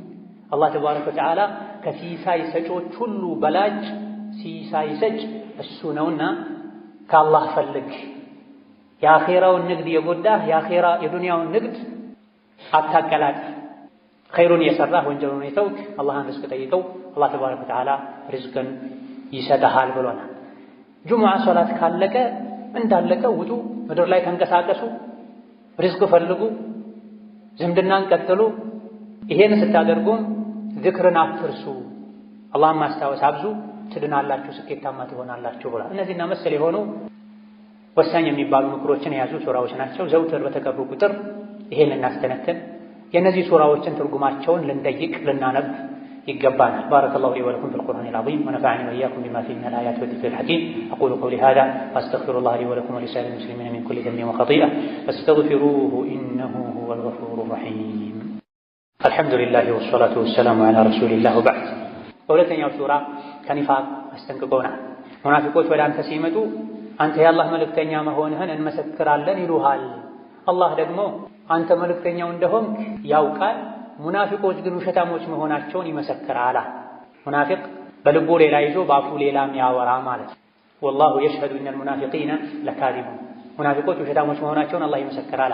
አላህ ተባረከ ወተዓላ ከሲሳይ ሰጮች ሁሉ በላጭ ሲሳይ ሰጭ እሱ ነውና ከአላህ ፈልግ። የአኼራውን ንግድ የጎዳህ የዱንያውን ንግድ አታቀላጥ። ኸይሩን የሰራህ ወንጀሉን የተውክ አላህን ሪዝቅ ጠይቀው፣ አላህ ተባረከ ወተዓላ ሪዝቅን ይሰጥሃል ብሎናል። ጁሙዓ ሶላት ካለቀ እንዳለቀ ውጡ፣ ምድር ላይ ተንቀሳቀሱ፣ ሪዝቅ ፈልጉ፣ ዝምድናን ቀጥሉ። ይሄን ስታደርጉም ዝክርን አትርሱ፣ አላህን ማስታወስ አብዙ፣ ትድናላችሁ፣ ስኬታማ ትሆናላችሁ ብሏል። እነዚህና መሰል የሆኑ ወሳኝ የሚባሉ ምክሮችን የያዙ ሱራዎች ናቸው። ዘውትር በተቀሩ ቁጥር ይሄን ልናስተነትን የእነዚህ ሱራዎችን ትርጉማቸውን ልንጠይቅ ልናነብ ይገባናል። ባረከላሁ ሊ ወለኩም ፊል ቁርአኒል ዐዚም ወነፈዐኒ ወኢያኩም ቢማ ፊሂ ሚነል አያቲ ወዚክሪል ሐኪም አቁሉ ቀውሊ ሃዛ ወአስተግፊሩላህ ሊ ወለኩም ወሊሳኢሪል ሙስሊሚና ሚን ኩሊ ዘንቢን ወኸጢአ ፈስተግፊሩሁ ኢነሁ ሁወል ገፉሩር ረሒም። አልሐምዱሊላህ ወሰላቱ ወሰላሙ ዐላ ረሱሊላህ ወበዕድ። በሁለተኛው ሱራ ከኒፋቅ አስጠንቅቆናል። ሙናፊቆች ወደ አንተ ሲመጡ አንተ የአላህ መልእክተኛ መሆንህን እንመሰክራለን ይሉሃል። አላህ ደግሞ አንተ መልእክተኛው እንደሆንክ ያውቃል፣ ሙናፊቆች ግን ውሸታሞች መሆናቸውን ይመሰክራል። ሙናፊቅ በልቡ ሌላ ይዞ በአፉ ሌላ የሚያወራ ማለት ነው። ወላሁ የሽሀዱ ኢነል ሙናፊቂነ ለካዚቡን ሙናፊቆች ውሸታሞች መሆናቸውን አላህ ይመሰክራል።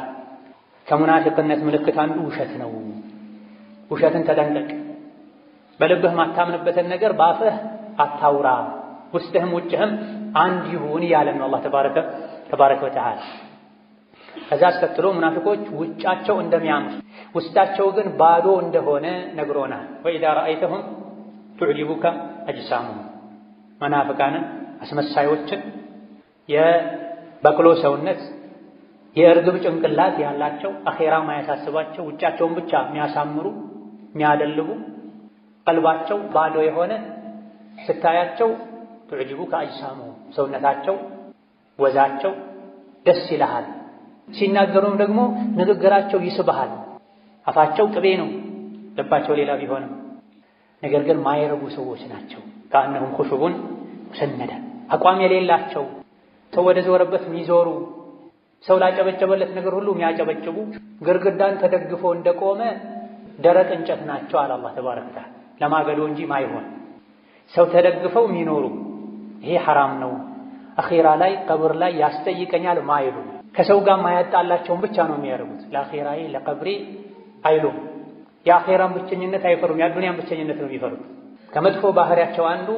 ከሙናፊቅነት ምልክት አንዱ ውሸት ነው። ውሸትን ተጠንቀቅ። በልብህ ማታምንበትን ነገር በአፍህ አታውራ። ውስጥህም ውጭህም አንድ ይሁን እያለን ነው አላህ ተባረከ ወተዓላ። ከዛ አስከትሎ ሙናፊቆች ውጫቸው እንደሚያምር ውስጣቸው ግን ባዶ እንደሆነ ነግሮናል። ወኢዛ ረአይተሁም ቱዕጂቡከ አጅሳሙሁም መናፍቃንን አስመሳዮችን የበቅሎ ሰውነት የእርግብ ጭንቅላት ያላቸው አኼራ ማያሳስባቸው ውጫቸውን ብቻ የሚያሳምሩ የሚያደልቡ ቀልባቸው ባዶ የሆነ ስታያቸው ቱዕጂቡከ አጅሳሙሁም ሰውነታቸው ወዛቸው ደስ ይልሃል። ሲናገሩም ደግሞ ንግግራቸው ይስብሃል። አፋቸው ቅቤ ነው፣ ልባቸው ሌላ ቢሆንም ነገር ግን ማይረቡ ሰዎች ናቸው። ከአነሁም ኹሹቡን ሙሰነዳ አቋም የሌላቸው ሰው ወደ ዞረበት የሚዞሩ ሰው ላጨበጨበለት ነገር ሁሉ የሚያጨበጭቡ ግርግዳን ተደግፎ እንደቆመ ደረቅ እንጨት ናቸው አለ አላህ ተባረከ ወተዓላ። ለማገዶ እንጂ ማይሆን ሰው ተደግፈው የሚኖሩ ይሄ ሐራም ነው፣ አኺራ ላይ ቀብር ላይ ያስጠይቀኛል ማይሉ ከሰው ጋር ማያጣላቸውን ብቻ ነው የሚያደርጉት። ለአኺራዬ ለቀብሬ አይሉም። የአኺራን ብቸኝነት አይፈሩም፣ የአዱንያን ብቸኝነት ነው የሚፈሩት። ከመጥፎ ባህሪያቸው አንዱ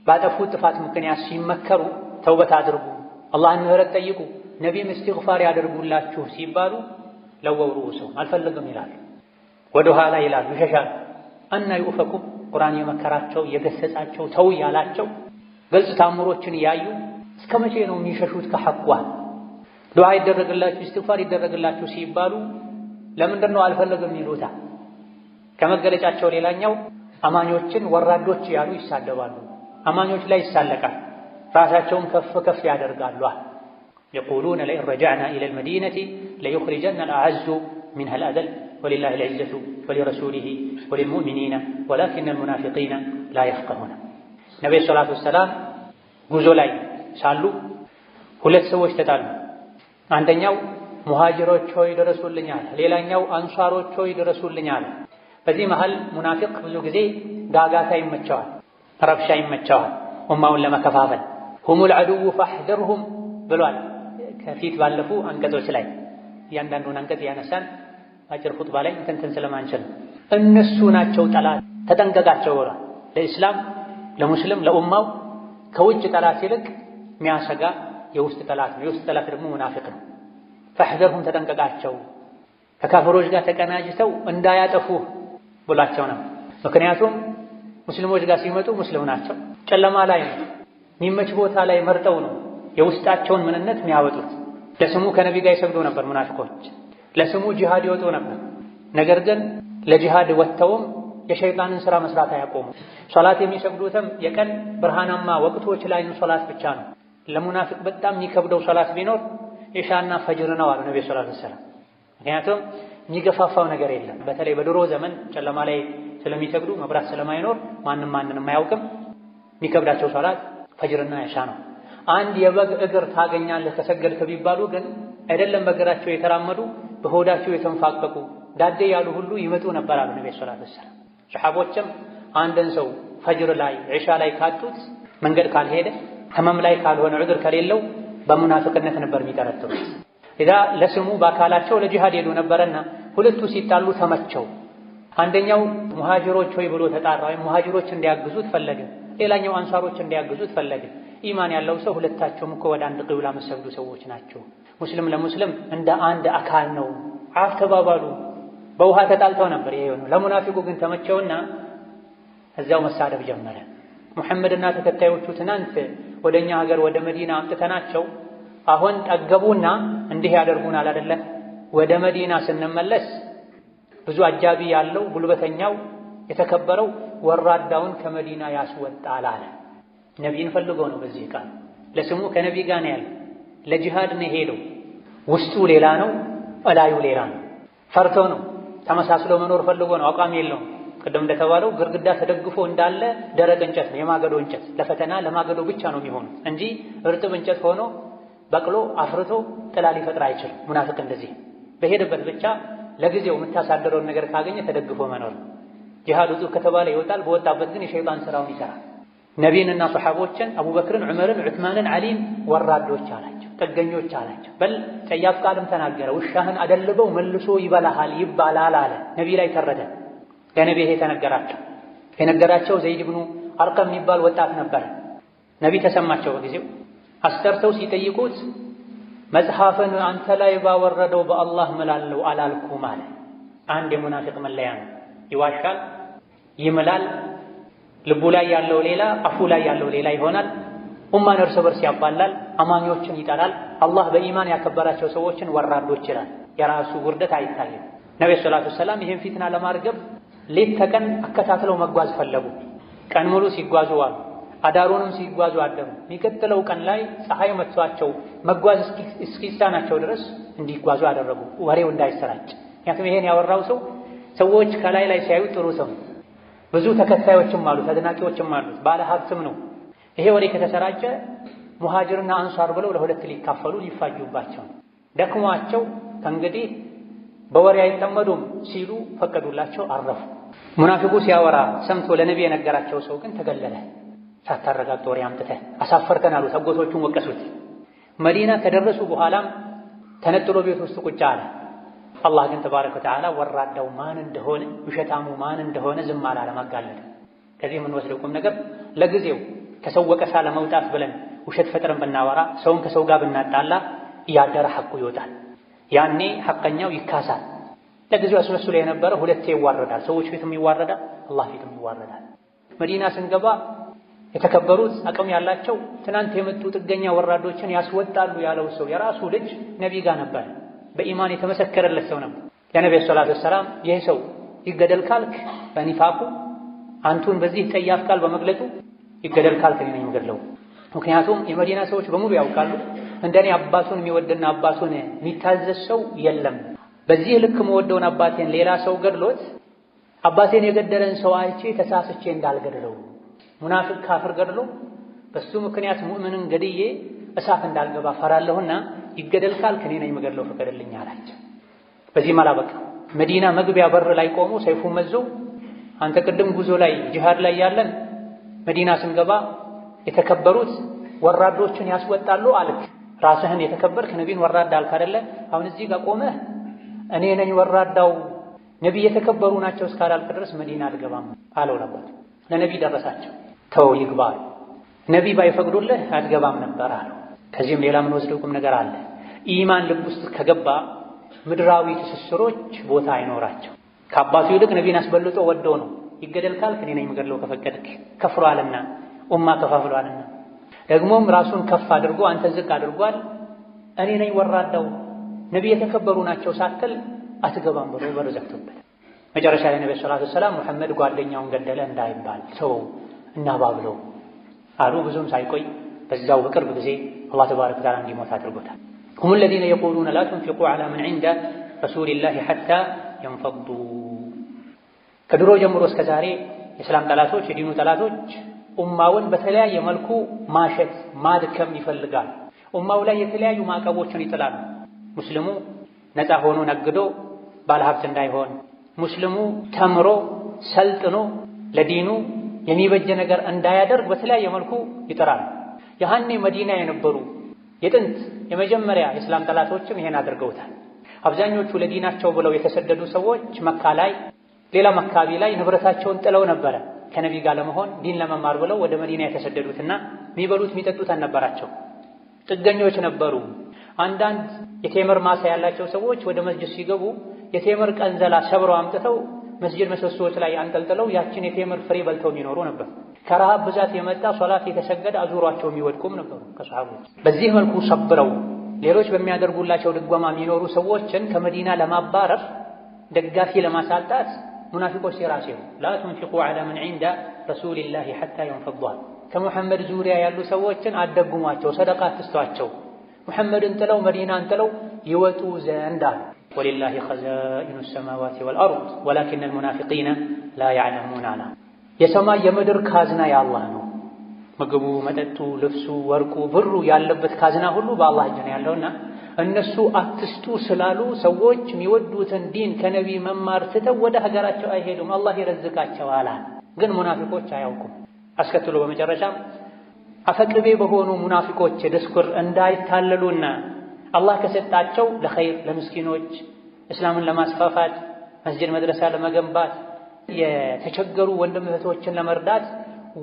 ባጠፉት ጥፋት ምክንያት ሲመከሩ ተውበት አድርጉ፣ አላህን ምህረት ጠይቁ፣ ነቢይም እስትግፋር ያደርጉላችሁ ሲባሉ ለወው ሩኡሰው አልፈልግም ይላሉ፣ ወደ ኋላ ይላሉ፣ ይሸሻሉ። አና ዩፈኩም ቁርአን የመከራቸው የገሰጻቸው ተው ያላቸው ግልጽ ታምሮችን እያዩ እስከ መቼ ነው የሚሸሹት ከሐቋ? ዱዓ ይደረግላችሁ እስትግፋር ይደረግላችሁ ሲባሉ ለምንድን ነው አልፈልግም ይሉታ? ከመገለጫቸው ሌላኛው አማኞችን ወራዶች ያሉ ይሳደባሉ፣ አማኞች ላይ ይሳለቃል፣ ራሳቸውን ከፍ ከፍ ያደርጋሉ። የቁሉነ ለኢን ረጀዕና ኢለል መዲነቲ ለዩኽሪጀና አልአዐዙ ሚንሀል አዘል ወሊላሂል ዒዘቱ ወሊረሱሊሂ ወሊልሙእሚኒና ወላኪነል ሙናፊቂነ ላ የፍቀሁነ። ነቢዩ ሰላቱ ወሰላም ጉዞ ላይ ሳሉ ሁለት ሰዎች ተጣሉ። አንደኛው ሙሃጅሮች ሆይ ድረሱልኛል፣ ሌላኛው አንሷሮች ሆይ ድረሱልኛል። በዚህ መሃል ሙናፊቅ ብዙ ጊዜ ጋጋታ ይመቸዋል፣ ረብሻ ይመቸዋል፣ ኡማውን ለመከፋፈል። ሁሙል ዐዱው ፈሕደርሁም ብሏል ከፊት ባለፉ አንቀጾች ላይ። እያንዳንዱን አንቀጽ ያነሳን አጭር ኹጥባ ላይ እንትን ስለማንችል እነሱ ናቸው ጠላት ተጠንቀቃቸው ብሏል። ለኢስላም ለሙስሊም ለኡማው ከውጭ ጠላት ይልቅ የሚያሰጋ የውስጥ ጠላት ነው። የውስጥ ጠላት ደግሞ ሙናፊቅ ነው። ፈሕዘርሁም ተጠንቀቃቸው፣ ከካፍሮች ጋር ተቀናጅተው እንዳያጠፉህ ብሏቸው ነው። ምክንያቱም ሙስሊሞች ጋር ሲመጡ ሙስሊም ናቸው፣ ጨለማ ላይ ነው፣ የሚመች ቦታ ላይ መርጠው ነው የውስጣቸውን ምንነት የሚያወጡት። ለስሙ ከነቢ ጋር ይሰግዱ ነበር ሙናፊቆች፣ ለስሙ ጂሃድ ይወጡ ነበር። ነገር ግን ለጂሃድ ወጥተውም የሸይጣንን ሥራ መስራት አያቆሙ። ሶላት የሚሰግዱትም የቀን ብርሃናማ ወቅቶች ላይ ሶላት ብቻ ነው። ለሙናፊቅ በጣም የሚከብደው ሶላት ቢኖር ኢሻና ፈጅር ነው አሉ ነብዩ ሰለላሁ ዐለይሂ ወሰለም። ምክንያቱም የሚገፋፋው ነገር የለም። በተለይ በድሮ ዘመን ጨለማ ላይ ስለሚሰግዱ መብራት ስለማይኖር ማንንም አያውቅም። የሚከብዳቸው ሶላት ፈጅርና ኢሻ ነው። አንድ የበግ እግር ታገኛለህ ከሰገድክ ቢባሉ ግን አይደለም በእግራቸው የተራመዱ በሆዳቸው የተንፋቀቁ ዳዴ ያሉ ሁሉ ይመጡ ነበር አሉ ነብዩ ሰለላሁ ዐለይሂ ወሰለም። ሰሐቦችም አንድን ሰው ፈጅር ላይ ኢሻ ላይ ካጡት መንገድ ካልሄደ ህመም ላይ ካልሆነ ዑድር ከሌለው በሙናፊቅነት ነበር የሚጠረጥሩት። ኢዛ ለስሙ በአካላቸው ለጂሃድ ሄዱ ነበርና ሁለቱ ሲጣሉ ተመቸው። አንደኛው ሙሃጅሮች ሆይ ብሎ ተጣራ፣ ወይም ሙሃጅሮች እንዲያግዙት ፈለገ። ሌላኛው አንሳሮች እንዲያግዙት ፈለገ። ኢማን ያለው ሰው ሁለታቸውም እኮ ወደ አንድ ቂብላ መሰግዱ ሰዎች ናቸው። ሙስሊም ለሙስሊም እንደ አንድ አካል ነው። አፍ ተባባሉ። በውሃ ተጣልተው ነበር ይሄ ነው። ለሙናፊቁ ግን ተመቸውና እዚያው መሳደብ ጀመረ። ሙሐመድና ተከታዮቹ ትናንት ወደኛ ሀገር ወደ መዲና አምጥተናቸው አሁን ጠገቡና እንዲህ ያደርጉናል አይደለ? ወደ መዲና ስንመለስ ብዙ አጃቢ ያለው ጉልበተኛው የተከበረው ወራዳውን ከመዲና ያስወጣል አለ። ነቢይን ፈልገው ነው። በዚህ ቃል ለስሙ ከነቢ ጋር ነው ያለው። ለጂሃድ ነው ሄደው፣ ውስጡ ሌላ ነው፣ እላዩ ሌላ ነው። ፈርቶ ነው፣ ተመሳስሎ መኖር ፈልጎ ነው። አቋም የለውም። ቅድም እንደተባለው ግርግዳ ተደግፎ እንዳለ ደረቅ እንጨት ነው፣ የማገዶ እንጨት። ለፈተና ለማገዶ ብቻ ነው የሚሆኑት እንጂ እርጥብ እንጨት ሆኖ በቅሎ አፍርቶ ጥላ ሊፈጥር አይችልም። ሙናፊቅ እንደዚህ በሄደበት ብቻ ለጊዜው የምታሳደረውን ነገር ካገኘ ተደግፎ መኖር። ጂሃድ ውጡ ከተባለ ይወጣል፣ በወጣበት ግን የሸይጣን ስራውን ይሰራል። ነቢይንና ሰሓቦችን አቡበክርን፣ ዑመርን፣ ዑትማንን፣ ዓሊን ወራዶች አላቸው፣ ጥገኞች አላቸው። በል ጸያፍ ቃልም ተናገረ። ውሻህን አደልበው መልሶ ይበላሃል ይባላል አለ። ነቢይ ላይ ተረደ። ለነቢ ይሄ ተነገራቸው። የነገራቸው ዘይድ ብኑ አርቀም የሚባል ወጣት ነበር። ነቢ ተሰማቸው። በጊዜው አስጠርተው ሲጠይቁት መጽሐፍን አንተ ላይ ባወረደው በአላህ እምላለሁ አላልኩም አለ። አንድ የሙናፊቅ መለያ ነው። ይዋሻል፣ ይምላል፣ ልቡ ላይ ያለው ሌላ፣ አፉ ላይ ያለው ሌላ ይሆናል። ኡማን እርስ በርስ ያባላል፣ አማኞችን ይጠላል። አላህ በኢማን ያከበራቸው ሰዎችን ወራዶች ይላል። የራሱ ውርደት አይታይም። ነብዩ ሰለላሁ ዐለይሂ ወሰለም ይህን ፊትና ለማርገብ ሌት ተቀን አከታትለው መጓዝ ፈለጉ። ቀን ሙሉ ሲጓዙ ዋሉ፣ አዳሩንም ሲጓዙ አደሩ። የሚቀጥለው ቀን ላይ ፀሐይ መጥቷቸው መጓዝ እስኪሳናቸው ድረስ እንዲጓዙ አደረጉ፣ ወሬው እንዳይሰራጭ። ምክንያቱም ይሄን ያወራው ሰው ሰዎች ከላይ ላይ ሲያዩ ጥሩ ሰው፣ ብዙ ተከታዮችም አሉት፣ አድናቂዎችም አሉት፣ ባለ ሀብትም ነው። ይሄ ወሬ ከተሰራጨ ሙሃጅርና አንሷር ብለው ለሁለት ሊካፈሉ ሊፋጁባቸው ደክሟቸው ከእንግዲህ በወሬ አይጠመዱም ሲሉ ፈቀዱላቸው፣ አረፉ። ሙናፊቁ ሲያወራ ሰምቶ ለነቢ የነገራቸው ሰው ግን ተገለለ። ሳታረጋግጥ ወሬ አምጥተህ አሳፈርከን አሉት። አጎቶቹን ወቀሱት። መዲና ከደረሱ በኋላም ተነጥሎ ቤት ውስጥ ቁጭ አለ። አላህ ግን ተባረከ ወተዓላ ወራዳው ማን እንደሆነ ውሸታሙ ማን እንደሆነ ዝም አላለም፣ አጋለጠ። ከዚህ የምንወስደው ቁም ነገር ለጊዜው ከሰው ወቀሳ ለመውጣት ብለን ውሸት ፈጥረን ብናወራ፣ ሰውን ከሰው ጋር ብናጣላ እያደረ ሐቁ ይወጣል። ያኔ ሐቀኛው ይካሳል። ለጊዜው አስመስሎ የነበረ ሁለቴ ይዋረዳል። ሰዎች ፊትም ይዋረዳል፣ አላህ ፊትም ይዋረዳል። መዲና ስንገባ የተከበሩት አቅም ያላቸው ትናንት የመጡ ጥገኛ ወራዶችን ያስወጣሉ ያለው ሰው የራሱ ልጅ ነቢ ጋር ነበር። በኢማን የተመሰከረለት ሰው ነበር። ለነብዩ ሰለላሁ ዐለይሂ ወሰለም ይህ ሰው ይገደል ካልክ በኒፋቁ አንቱን በዚህ ጠያፍ ቃል በመግለጡ ይገደል ካልክ እኔ ነኝ የምገድለው። ምክንያቱም የመዲና ሰዎች በሙሉ ያውቃሉ እንደኔ አባቱን የሚወድና አባቱን የሚታዘዝ ሰው የለም። በዚህ ልክ መወደውን አባቴን ሌላ ሰው ገድሎት አባቴን የገደለን ሰው አይቼ ተሳስቼ እንዳልገድለው፣ ሙናፊቅ ካፍር ገድሎ በሱ ምክንያት ሙእምንን ገድዬ እሳት እንዳልገባ ፈራለሁና ይገደል ካልክ እኔ ነኝ የምገድለው ፍቀድልኝ አላቸው። በዚህም አላበቃ። መዲና መግቢያ በር ላይ ቆሞ ሰይፉን መዞ አንተ ቅድም ጉዞ ላይ ጂሃድ ላይ ያለን መዲና ስንገባ የተከበሩት ወራዶችን ያስወጣሉ አልክ። ራስህን የተከበርክ ነቢን ወራዳ አልክ አይደለ? አሁን እዚህ ጋር ቆመህ እኔ ነኝ ወራዳው ነቢ የተከበሩ ናቸው እስካላልክ ድረስ መዲና አትገባም አለው ነበር። ለነቢ ደረሳቸው። ተው ይግባ፣ ነቢ ባይፈቅዱልህ አትገባም ነበር አለው። ከዚህም ሌላ ምን ወስደው ቁም ነገር አለ። ኢማን ልብ ውስጥ ከገባ ምድራዊ ትስስሮች ቦታ አይኖራቸው። ከአባቱ ይልቅ ነቢን አስበልጦ ወዶ ነው። ይገደል ካልክ እኔ ነኝ የምገድለው ከፈቀድክ። ከፍሯልና ኡማ ከፋፍሏልና ደግሞም ራሱን ከፍ አድርጎ አንተ ዝቅ አድርጓል። እኔ ነኝ ወራዳው ነቢ የተከበሩ ናቸው ሳትል አትገባም ብሎ በር ዘግቶበት መጨረሻ ላይ ነብዩ ሰለላሁ ዐለይሂ ወሰለም ሙሐመድ ጓደኛውን ገደለ እንዳይባል ሰው እናባብለው አሉ። ብዙም ሳይቆይ በዛው በቅርብ ጊዜ አላህ ተባረከ ወተዓላ እንዲሞት አድርጎታል። هم الذين يقولون لا تنفقوا على من عند رسول الله حتى ينفضوا። ከድሮ ጀምሮ እስከ ዛሬ የእስላም ጠላቶች የዲኑ ጠላቶች ኡማውን በተለያየ መልኩ ማሸት ማድከም ይፈልጋል። ኡማው ላይ የተለያዩ ማዕቀቦችን ይጥላሉ። ሙስሊሙ ነፃ ሆኖ ነግዶ ባለሀብት እንዳይሆን፣ ሙስሊሙ ተምሮ ሰልጥኖ ለዲኑ የሚበጀ ነገር እንዳያደርግ በተለያየ መልኩ ይጥራል። ያኔ መዲና የነበሩ የጥንት የመጀመሪያ የእስላም ጠላቶችም ይሄን አድርገውታል። አብዛኞቹ ለዲናቸው ብለው የተሰደዱ ሰዎች መካ ላይ ሌላም አካባቢ ላይ ንብረታቸውን ጥለው ነበረ ከነቢ ጋር ለመሆን ዲን ለመማር ብለው ወደ መዲና የተሰደዱትና የሚበሉት የሚጠጡት አልነበራቸው፣ ጥገኞች ነበሩ። አንዳንድ የቴምር ማሳ ያላቸው ሰዎች ወደ መስጂድ ሲገቡ የቴምር ቀንዘላ ሰብረው አምጥተው መስጂድ ምሰሶዎች ላይ አንጠልጥለው ያችን የቴምር ፍሬ በልተው የሚኖሩ ነበር። ከረሃብ ብዛት የመጣ ሶላት የተሰገደ አዙሯቸው የሚወድቁም ነበሩ ከሰሃቦች። በዚህ መልኩ ሰብረው ሌሎች በሚያደርጉላቸው ድጎማ የሚኖሩ ሰዎችን ከመዲና ለማባረር ደጋፊ ለማሳጣት ሙናፊቆች ሲራሴው ላ ቱንፊቁ ዐላ መን ዒንደ ረሱሊላሂ ሐታ የንፈዷ። ከሙሐመድ ዙሪያ ያሉ ሰዎችን አደጉሟቸው፣ ሰደቃ አትስጧቸው፣ ሙሐመድን ጥለው መዲናን ጥለው ይወጡ ዘንድ አሉ። ወሊላሂ ኸዛኢኑ ሰማዋቲ ወልአርድ ወላኪነል ሙናፊቂነ ላ ያዕለሙን አላ። የሰማይ የምድር ካዝና የአላህ ነው። ምግቡ፣ መጠጡ፣ ልብሱ፣ ወርቁ፣ ብሩ ያለበት ካዝና ሁሉ በአላህ እጅ ነው ያለውና እነሱ አትስጡ ስላሉ ሰዎች የሚወዱትን ዲን ከነቢ መማር ትተው ወደ ሀገራቸው አይሄዱም፣ አላህ ይረዝቃቸዋል። ግን ሙናፊቆች አያውቁም። አስከትሎ በመጨረሻም አፈቅቤ በሆኑ ሙናፊቆች ድስኩር እንዳይታለሉና አላህ ከሰጣቸው ለኸይር ለምስኪኖች እስላምን ለማስፋፋት መስጂድ መድረሳ ለመገንባት የተቸገሩ ወንድም እህቶችን ለመርዳት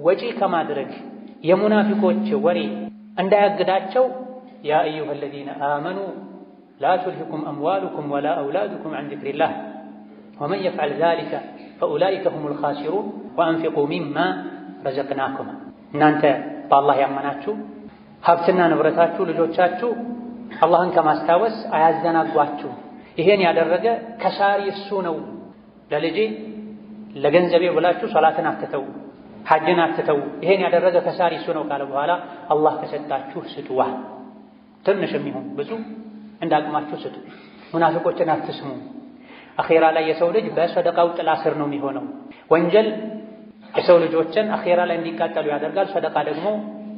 ወጪ ከማድረግ የሙናፊቆች ወሬ እንዳያግዳቸው ያ አዩሃ አለዚነ አመኑ ላ ቱልሂኩም አምዋሉኩም ወላ አውላዱኩም ዐን ዚክሪላህ ወመን የፍዐል ዛሊከ ፈኡላኢከ ሁሙል ኻሲሩን ወአንፊቁ ሚማ ረዘቅናኩም። እናንተ በአላህ ያመናችሁ ሀብትና ንብረታችሁ ልጆቻችሁ አላህን ከማስታወስ አያዘናጓችሁ። ይሄን ያደረገ ከሳሪ እሱ ነው። ለልጄ ለገንዘቤ ብላችሁ ሶላትን አትተው፣ ሐጅን አትተው። ይሄን ያደረገ ከሳሪ እሱ ነው ካለ በኋላ አላህ ከሰጣችሁ ስጡዋ፣ ትንሽም ይሁን ብዙ እንዳቅማችሁ ስጡ። ሙናፊቆችን አትስሙ። አኼራ ላይ የሰው ልጅ በሰደቃው ጥላ ስር ነው የሚሆነው። ወንጀል የሰው ልጆችን አኼራ ላይ እንዲቃጠሉ ያደርጋል። ሰደቃ ደግሞ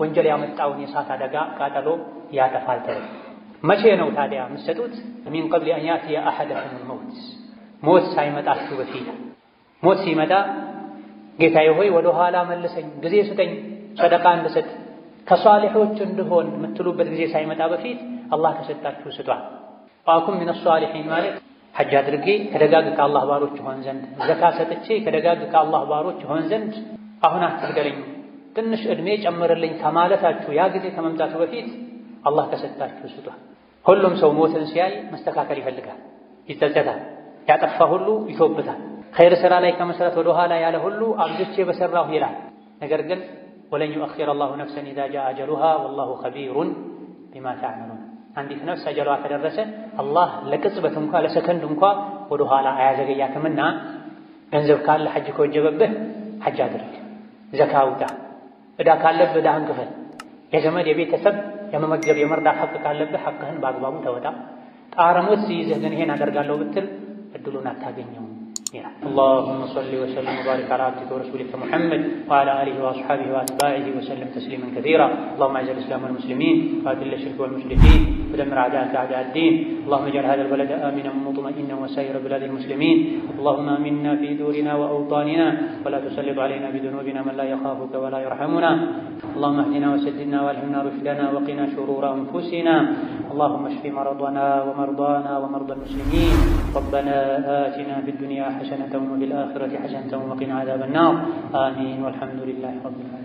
ወንጀል ያመጣውን የእሳት አደጋ ቃጠሎ ያጠፋል። መቼ ነው ታዲያ የምትሰጡት? ሚን ቀብሊ አን ያእቲየ አሐደኩሙል መውት፣ ሞት ሳይመጣችሁ በፊት። ሞት ሲመጣ ጌታዬ ሆይ ወደ ኋላ መልሰኝ፣ ጊዜ ስጠኝ፣ ሰደቃ እንድሰጥ ከሷሊሖች እንድሆን የምትሉበት ጊዜ ሳይመጣ በፊት አላህ ከሰጣችሁ ስጧል። ወአኩን ሚነ ሷሊሒን ማለት ሐጅ አድርጌ ከደጋግ ከአላህ ባሮች ሆን ዘንድ፣ ዘካ ሰጥቼ ከደጋግ ከአላህ ባሮች ሆን ዘንድ አሁን አትግደለኝ፣ ትንሽ ዕድሜ ጨምርልኝ ከማለታችሁ ያ ጊዜ ከመምጣቱ በፊት አላህ ከሰጣችሁ ስጧል። ሁሉም ሰው ሞትን ሲያይ መስተካከል ይፈልጋል፣ ይጸጸታል፣ ያጠፋ ሁሉ ይቶብታል። ኸይር ሥራ ላይ ከመስራት ወደ ኋላ ያለ ሁሉ አብዝቼ በሰራሁ ይላል። ነገር ግን ወለን ዩአኺረ አላሁ ነፍሰን ኢዛ ጃአ አጀሉሃ ወላሁ ኸቢሩን ቢማ ተዕመሉን። አንዲት ነፍስ አጀሏ ከደረሰ አላህ ለቅጽበት እንኳ ለሰከንድ እንኳ ወደ ኋላ አያዘገያትምና ገንዘብ ካለ ሐጅ ከወጀበብህ ሐጅ አድርግ፣ ዘካ አውጣ፣ ዕዳ ካለብህ ዕዳህን ክፈል፣ የዘመድ የቤተሰብ የመመገብ የመርዳት ሐቅ ካለብህ ሐቅህን በአግባቡ ተወጣ። ጣረ ሞት ሲይዝህ ግን ይሄን አደርጋለሁ ብትል እድሉን አታገኘውም ይላል። اللهم صل وسلم وبارك على عبدك ورسولك محمد وعلى آله وأصحابه وأتباعه وسلم تسليما كثيرا. اللهم أعز الإسلام والمسلمين وأذل الشرك والمشركين ودمر أعداءك أعداء الدين. اللهم اجعل هذا البلد آمنا مطمئنا وسائر بلاد المسلمين. اللهم آمنا في دورنا وأوطاننا ولا تسلط علينا بذنوبنا من لا يخافك ولا يرحمنا. اللهم اهدنا وسددنا والهمنا رشدنا وقنا شرور أنفسنا. اللهم اشف مرضنا ومرضانا ومرضى المسلمين. ربنا آتنا في الدنيا حسنة وفي الآخرة حسنة وقنا عذاب النار. آمين والحمد لله رب العالمين.